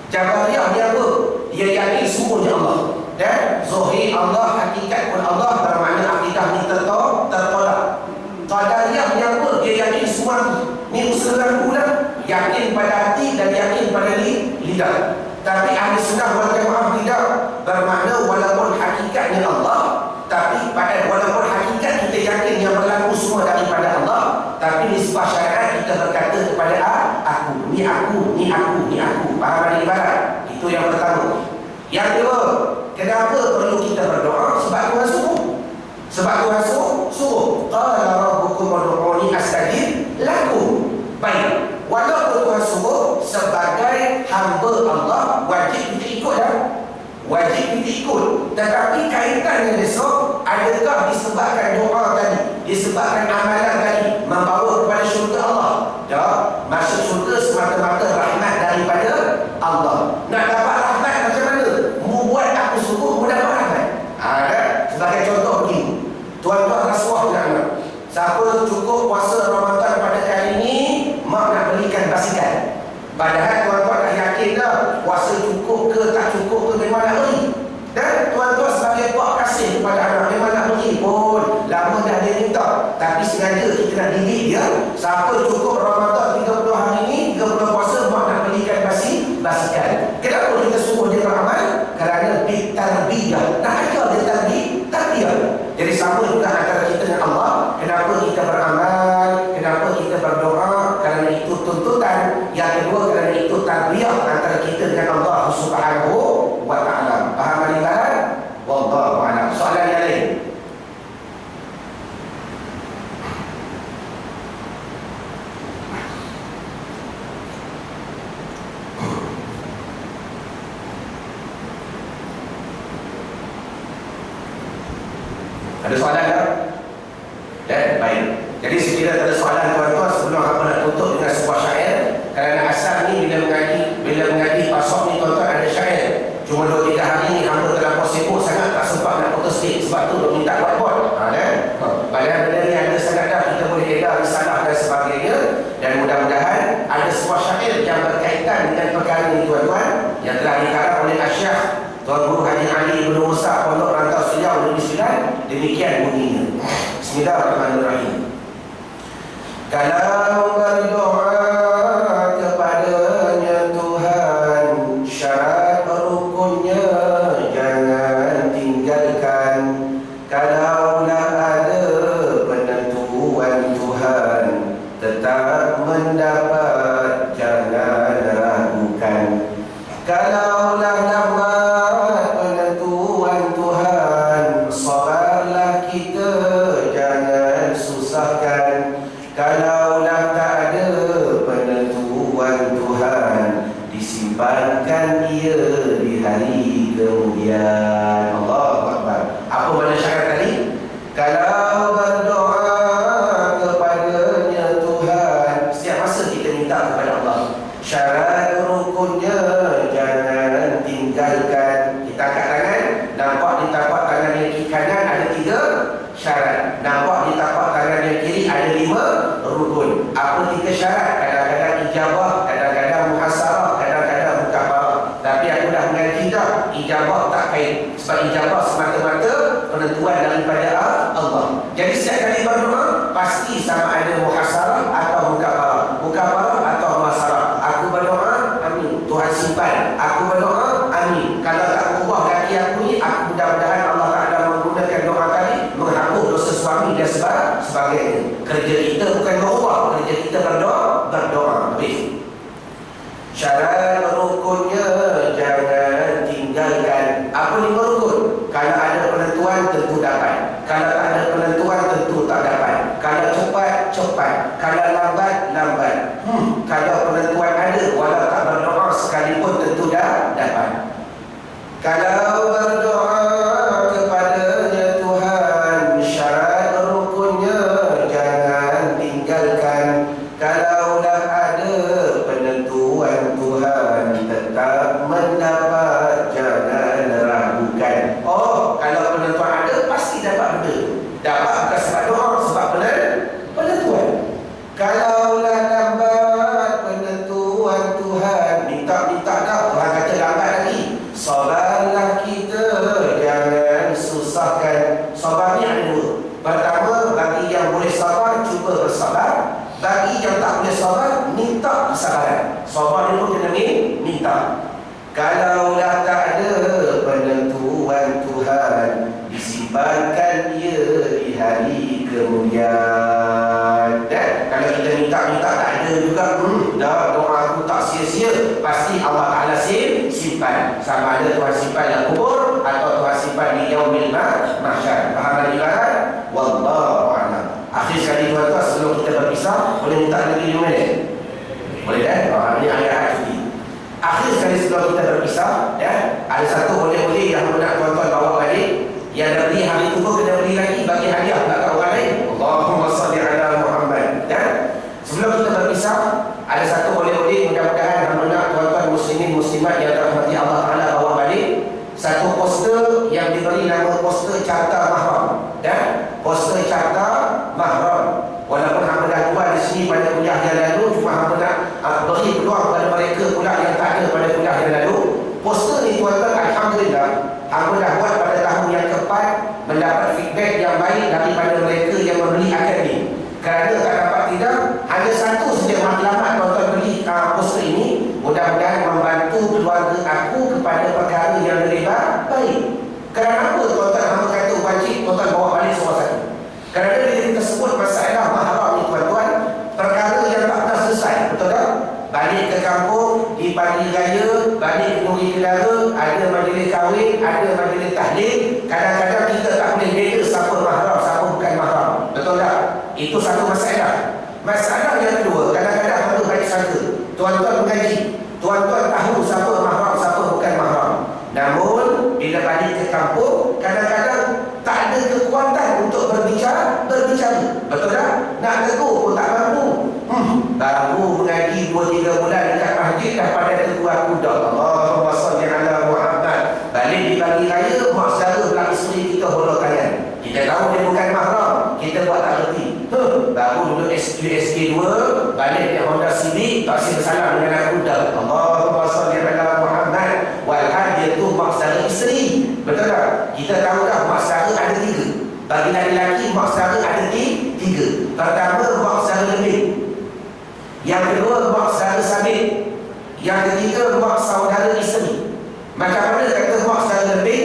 Jabariyah dia apa? Dia yakin semuanya Allah. Dan zahir Allah, hakikat pun Allah, bermakna akidah ni tertolak. Qadariyah dia apa? Dia yakin semua ni usaha aku lah. Yakin pada hati dan yakin pada lidah. Tapi ahli sunnah wal jamaah tidak. Bermakna walaupun hakikatnya Allah, tapi pada walaupun hakikat kita yakin yang berlaku semua daripada Allah, tapi nisbah syariat kita berkata kepada aku, ni aku, ni aku, ni aku. Faham ada ibarat? Itu yang pertama. Yang kedua, kenapa perlu kita berdoa? Sebab Tuhan suruh. Sebab Tuhan suruh. Qala rabbukum ud'uni astajib lakum. Baik. Walaupun Tuhan suruh, sebagai hamba Allah wajib kita ikut dah. Wajib kita ikut. Tetapi kaitannya besok, adakah disebabkan doa tadi, disebabkan amalan tadi membawa kepada syurga Allah? Tak. Masuk syurga semata-mata rahmat daripada Allah. Nak dapat rahmat macam mana? Mu buat aku suruh, mu dapat rahmat. Ada. Sebagai contoh begini, tuan-tuan rasuah nak. Siapa cukup puasa Ramadan pada kali ini, mak nak belikan basikal. Padahal tuan-tuan dah yakin dah puasa cukup ke tak cukup ke, memang nak beli. Dan tuan-tuan sebagai buat kasih kepada anak, memang nak beli pun. Lama dah dia minta, tapi sengaja kita nak didik dia. Siapa cukup Ramadan 30 hari ini, 30 puasa, mak nak belikan basikal. Kenapa kita suruh dia beramal? Kerana bitarbiyah. Nak ajar dia tarbiyah. Jadi sama juga antara kita dengan Allah. Kenapa kita beramal? Kenapa kita berdoa? Kerana itu tuntutan. Yang kedua, kerana itu tarbiyah antara kita dengan Allah Subhanahu wa ta'ala. Faham al-ibarat? Wallahu a'lam. Soalan yang lain. Ada soalan tak? Dan baik. Jadi sekiranya ada soalan tuan-tuan, sebelum apa nak tutup dengan sebuah syair. Kerana asal ni bila mengaji pasok ni tuan-tuan ada syair. Cuma 2-3 hari ni hamba terlampau sibuk sangat, tak sempat nak putus speak. Sebab tu duk minta buat-buat. Padahal benda ni ada sangat dah, kita boleh edar risalah dan sebagainya. Dan mudah-mudahan ada sebuah syair yang berkaitan dengan perkara ni tuan-tuan, yang telah dikarang oleh Asyikh Tuan Guru Haji Ali bin Musa Pondok Rantau Seliau Negeri Sembilan. Demikian bunyinya. Bismillahirrahmanirrahim. Kalau berdoa kepadanya Tuhan, syarat rukunnya jangan tinggalkan. Kalaulah ada penentuan Tuhan, tetap mendapat, jangan ragukan. Kalaulah lambat penentuan Tuhan, sabarlah kita, jangan susahkan. Kalaulah tak ada penentuan Tuhan, disimpankan ia di hari kemudian. Allahu Akbar. Apa makna syarat tadi? Kalau berdoa kepadanya Tuhan, setiap masa kita minta kepada Allah, syarat rukunnya jangan tinggalkan. Kita angkat tangan, nampak di tapak tangan yang kiri kanan ada 3 syarat. Nampak di tapak tangan yang kiri ada 5 rukun. Apa 3 syarat? Kadang-kadang ijabah, kadang-kadang muhasarah, kadang-kadang mukafarah. Tapi aku dah mengaji dah, ijabah tak kait. Sebab ijabah semata-mata penentuan daripada Allah. Jadi setiap kali berdoa, pasti sama ada muhasarah atau mukafarah, mukafarah atau muhasarah. Aku berdoa, amin, Tuhan simpan. Aku berdoa, amin. Kalau tak ubah kaki aku ni, aku mudah-mudahan Allah Ta'ala menggunakan doa tadi menghapus dosa suami dan sebagainya. Kerja kita bukan berubah, kerja kita berdoa. Habis. Syarat rukunnya jangan tinggalkan. Apa 5 rukun? Kalau ada penentuan tentu dapat. Kalau tak ada penentuan tentu tak dapat. Kalau cepat, cepat. Kalau lambat, lambat. Kalau penentuan ada, walau tak berdoa sekalipun tentu dah dapat. Kalau berdoa kepadanya Tuhan, syarat rukunnya jangan tinggalkan. Kalaulah ada penentuan Tuhan, tetap mendapat, jangan ragukan. Oh, kalau penentuan ada, pasti dapat benda. Dapat bukan sebab doa, sebab penentuan. Kalaulah lambat penentuan Tuhan, minta-minta dah, Tuhan kata lambat lagi. Sabarlah kita, jangan susahkan. Sabar ni ada 2. Pertama, bagi yang boleh sabar, cuba bersabar. Bagi yang tak boleh sabar, minta kesabaran. Sabar ni pun kena minta. Kalaulah tak ada penentuan Tuhan, disimpankan ia di hari kemudian. Kalau kita minta-minta tak ada juga, dah doa aku tak sia-sia, pasti Allah Ta'ala simpan. Sama ada Tuhan simpan dalam kubur atau Tuhan simpan di yaumil mahsyar. Faham ibarat? Wallahu a'lam. Akhir sekali tuan-tuan, sebelum kita berpisah, boleh minta lagi 5 minit? Boleh kan? Ini ayat cuti. Akhir sekali sebelum kita berpisah, ada satu oleh-oleh yang nak tuan-tuan bawa balik. Yang dah beli hari itu pun kena beli lagi, bagi hadiah kat orang lain. Allahumma salli ala Muhammad. Sebelum kita berpisah, ada satu oleh-oleh, mudah-mudahan nak tuan-tuan muslimin muslimat yang dirahmati Allah Ta'ala bawa balik. Satu poster yang diberi nama poster carta mahram. Poster carta mahram. Walaupun hamba dah buat di sini pada kuliah yang lalu, cuma hamba nak beri peluang kepada mereka pula yang tak ada pada kuliah yang lalu. Poster ni tuan-tuan, alhamdulillah, hamba dah buat pada tahun yang keempat, mendapat feedback yang baik daripada mereka yang membeli akad ni. Kerana tak dapat tidak, hanya satu saja matlamat tuan-tuan beli poster ini. Mudah-mudahan membantu keluarga aku kepada perkara yang lebih baik. Kerana apa tuan-tuan hamba kata wajib tuan-tuan bawa balik semua satu? Kerana bila kita sebut masalah mahram ni tuan-tuan, perkara yang tak pernah selesai, betul tak? Balik ke kampung, di pagi raya, balik ke Nuri Kedara, ada majlis kahwin, ada majlis tahlil. Kadang-kadang kita tak boleh beza siapa mahram, siapa bukan mahram, betul tak? Itu satu masalah. Masalah yang kedua, kadang-kadang hamba baik sangka, tuan-tuan mengaji, tuan-tuan tahu siapa mahram, siapa bukan mahram. Namun bila balik ke kampung, kadang-kadang tak ada kekuatan untuk berbicara. Betul tak? Nak tegur pun tak mampu. Baru mengaji 2-3 bulan dekat masjid dah pada tegur aku dah. Allahumma salli ala Muhammad. Balik di pagi raya, mak saudara belah isteri kita holok tangan. Kita tahu dia bukan mahram, kita buat tak erti. Baru duduk SQ 2, balik dia Honda Civic, tak si bersalam dengan aku dah. Allahumma salli ala Muhammad. Walhal dia tu mak saudara isteri. Betul tak? Kita tahu dah mak saudara ada 3. Bagi lelaki mak saudara ada 3. Pertama, mak saudara lebih. Yang kedua, mak saudara sabit. Yang ketiga, mak saudara isteri. Macam mana kata mak saudara lebih?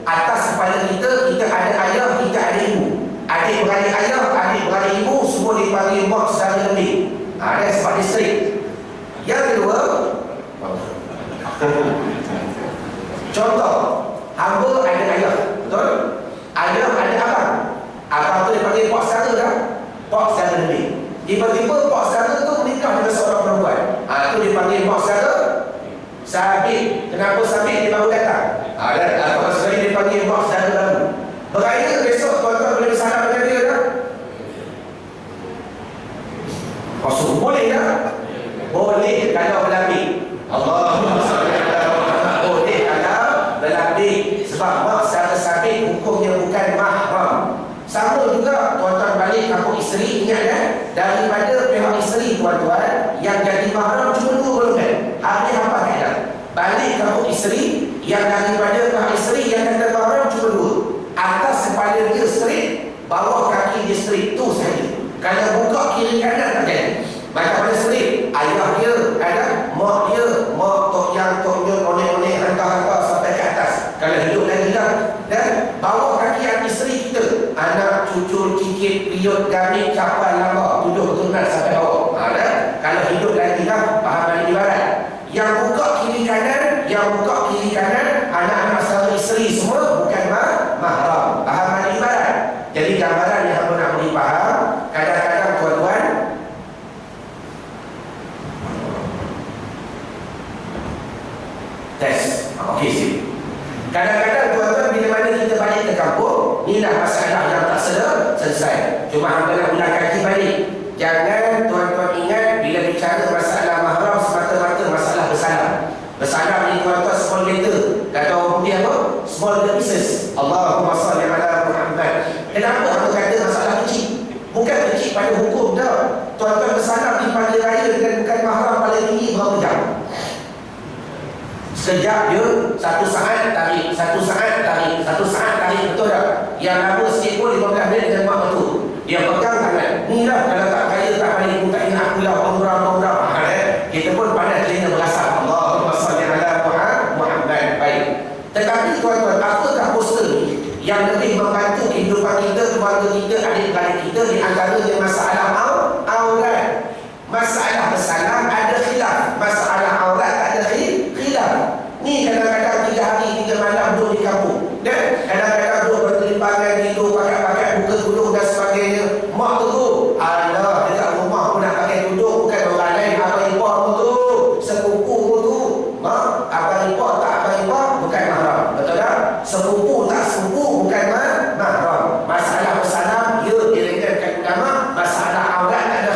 Atas kepala kita, kita ada ayah, kita ada ibu. Adik-beradik ayah, adik-beradik ibu, semua dipanggil mak saudara lebih. Ada sebab distrik. Yang kedua, contoh, hamba ada ayah, betul? Ayah ada abang. Abang tu dipanggil pak saudara dah. Pak saudara lebih. Tiba-tiba pak saudara tu menikah dengan seorang perempuan. Itu dipanggil pak saudara sabit. Kenapa sabit? Dia baru datang. Kalau sekali dipanggil pak saudara baru. Beraya besok tuan-tuan boleh bersalam dengan dia tak? Maksud boleh tak? Boleh kalau berlapik. Allahumma salli ala Muhammad. Boleh kalau berlapik. Sebab mak secara sabit hukumnya bukan mahram. Sama juga tuan-tuan balik kampung isteri, ingat kan? Daripada pihak isteri tuan-tuan, yang jadi mahram cuma 2 golongan. Habis apa kaedah? Balik kampung isteri, yang daripada pihak isteri yang kata mahram cuma 2. Atas kepala dia straight, bawah kaki dia straight, tu saja. Kalau buka kiri kanan tak jadi. Macam mana straight? Ayah dia ada, mak dia, mak tok yang tok nyut onek-onek hantar-hantar sampai ke atas. Kalau hidup lagi lah. Dan bawah kaki anak isteri kita, anak, cucu, cicit, piut, gamit, capal, lambak, tujuh keturunan sampai bawah. Kalau hidup lagi lah, faham dari ibarat. Yang Yang buka kiri kanan, anak-anak saudara isteri semua bukan mahram. Faham ibarat? Jadi gambaran yang aku nak beri faham, kadang-kadang tuan-tuan tes. Okey, sip. Kadang-kadang tuan-tuan bila mana kita balik ke kampung, inilah masalah yang tak selesai. Cuma hamba nak ulang kaji balik. Jangan tuan-tuan ingat bila bicara masalah mahram semata-mata masalah bersalam. Bersalam ni tuan-tuan small letter. Kata orang putih apa? Small pieces. Allahumma salli ala Muhammad. Kenapa hamba kata masalah kecil? Bukan kecil pada hukum dah. Tuan-tuan bersalam di pagi raya dengan bukan mahram paling tinggi berapa jam? Sekejap je, 1 saat tarik, 1 saat tarik, 1 saat tarik, betul tak? Yang lama sikit pun 15 minit dengan mak betul. Dia pegang tangan. Ni lah kalau tak kaya tak balik pun tak ingat aku lah umrah. Kita pun pandai telinga berasap. Allahumma salli ala Muhammad. Baik. Tetapi tuan-tuan, apakah poster ni yang lebih membantu kehidupan kita, keluarga kita, adik-adik kita di antaranya masalah aurat. Masalah bersalam ada khilaf, masalah aurat tak ada khilaf. Ni kadang-kadang 3 hari 3 malam duduk di kampung, dan kadang-kadang duduk berkelimpangan, tidur pakai buka tudung dan sebagainya. Mak tu alah, dekat rumah pun nak pakai tudung, bukan orang lain. Abang ipar pun tu, sepupu pun tu. Mak, abang ipar tak abang ipar bukan mahram. Betul tak? Sepupu tak sepupu bukan mahram. Masalah bersalam ya direnggankan ulama, masalah aurat tak ada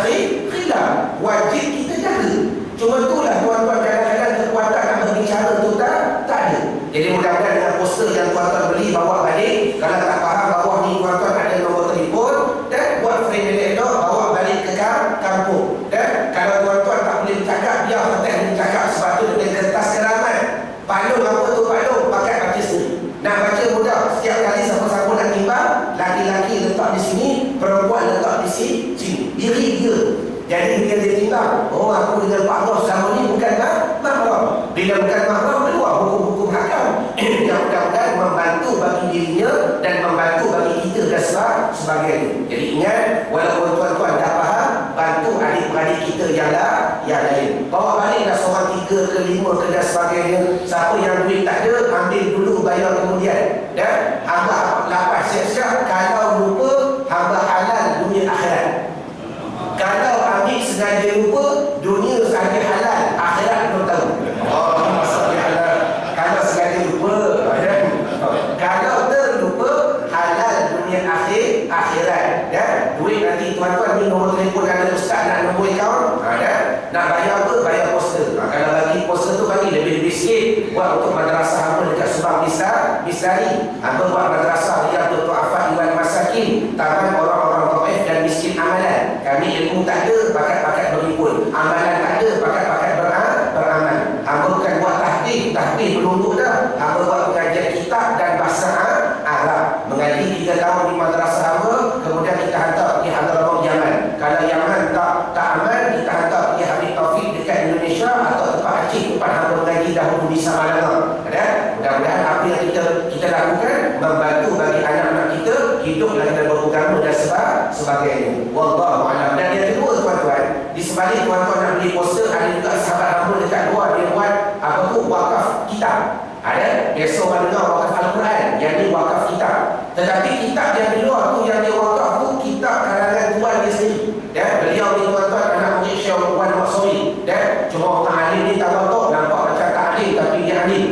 khilaf. Wajib kita jaga. Cuma itulah tuan-tuan, kadang-kadang kekuatan nak berbicara tu tak ada. Jadi mudah-mudahan dengan poster yang tuan-tuan beli bawa balik. Kalau tak faham bawah ni tuan-tuan ada nombor telefon, dan buat frame elok bawa balik ke kampung. Dan kalau tuan-tuan tak boleh bercakap, biar Fatih bercakap, sebab tu dengan kertas keramat. Palung apa tu palung? Pakai baca sendiri. Nak baca mudah. Setiap kali siapa-siapa nak timbang, laki-laki letak di sini, perempuan letak di sini. Diri dia. Jadi bila dia timbang, oh aku dengan Pak Bos selama ni bukan mahram. Bila bukan mahram, keluar hukum-hukum hakam yang mudah-mudahan membantu bagi dirinya dan membantu bagi kita dan sebagainya. Jadi ingat, walaupun tuan-tuan dah faham, bantu adik-adik kita yang lain. Bawa baliklah seorang 3 ke 5 ke dan sebagainya. Siapa yang duit tak ada, ambil dulu, bayar kemudian. Dan hamba lapas siap-siap, kalau lupa, hamba halal dunia akhirat. Kalau ambil sengaja lupa, dunia sahaja halal, akhirat belum tahu. Oh, masalah halal. Kalau sengaja lupa, kalau terlupa, halal dunia akhirat. Ya, duit nanti tuan-tuan ni nombor telefon ada ustaz nak nombor akaun. Nak bayar apa? Bayar poster. Kalau bagi poster tu bagi lebih-lebih sikit. Buat untuk madrasah hamba dekat Subang Bisari. Hamba buat madrasah yang Dr. Afad Iwan Masakin, taman orang-orang taif dan miskin amalan. Kami ilmu tak ada, pakat-pakat berhimpun. Amalan tak ada, pakat-pakat beramal. Hamba bukan buat tahfiz belum tu dah. Hamba buat pengajian kitab dan bahasa Arab. Mengaji 3 tahun di madrasah hamba, kemudian kita hantar pergi Hadramaut Yaman. Kalau Yaman tak aman, kita hantar pergi Habib Taufik dekat Indonesia, atau tempat haji tempat hamba mengaji dahulu di Samalanga. Mudah-mudahan apa yang kita lakukan membantu bagi anak-anak kita hidup lagi dan beragama dan sebagainya. Wallahu a'lam. Dan yang kedua tuan-tuan, di sebalik tuan-tuan nak beli poster, ada juga sahabat hamba dekat luar, dia buat apa tu, wakaf kitab. Ada biasa orang dengar wakaf Al-Quran, yang ni wakaf kitab. Tetapi kitab yang di luar tu, yang dia wakaf tu kitab karangan tuan dia sendiri. Beliau ni tuan-tuan anak murid Syekh Wan Maksuri. Cuma orang alim ni tak tahu, nampak macam tak alim tapi dia alim.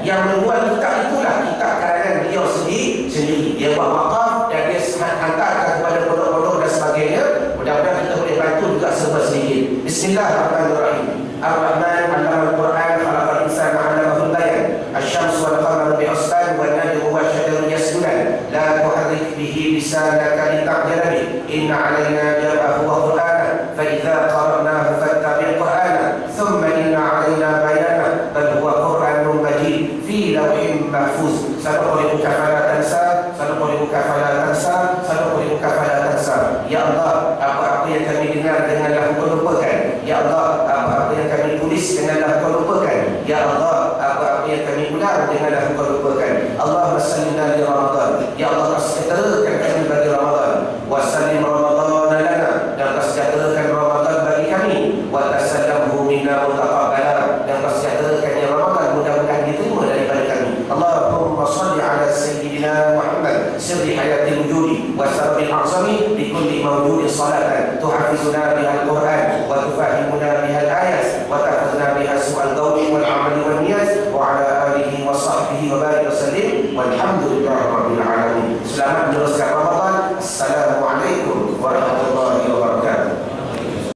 Yang menjual kitab itulah kitab karangan beliau sendiri. Dia buat wakaf dan dia hantarkan kepada pondok-pondok dan sebagainya. Mudah-mudahan kita boleh bantu juga serba sedikit. Bismillahirrahmanirrahim. Ar-Rahman 'allama al-Quran, khalaqal insana 'allamahul bayan. Asy-syamsu wal qamaru bi-husban wan najmu wash-shajaru yasjudan. La tuharrik bihi lisanaka lita'jala bihi. Inna 'alaina jam'ahu wa qur'ana. Fa idza qara'nahu fattabi' qur'ana. Thumma inna 'alaina bayana. Bal huwa Qur'anun majid fi lawhin mahfuz. Sanuqri'uka fala tansa, sanuqri'uka fala tansa, sanuqri'uka fala tansa. Ya Allah, apa-apa yang kami dengar janganlah Engkau lupakan. Ya Allah, apa-apa yang kami tulis janganlah Engkau lupakan. Ya Allah, apa-apa yang kami ulang janganlah Engkau lupakan. Allahumma salli ala Ramadan. Ya Allah, seterakan kami bagi Ramadan. Wa sallim Ramadan Muhammad sirri hayatil wujudi wa sababil a'zami li kulli mawjudin salatan tuhafizuna bihal Qur'an wa tufahimuna bihal ayat wa tahfazna biha su'al qawli wal amali wal niyaz wa ala alihi wa sahbihi wa barik wa sallim walhamdulillah.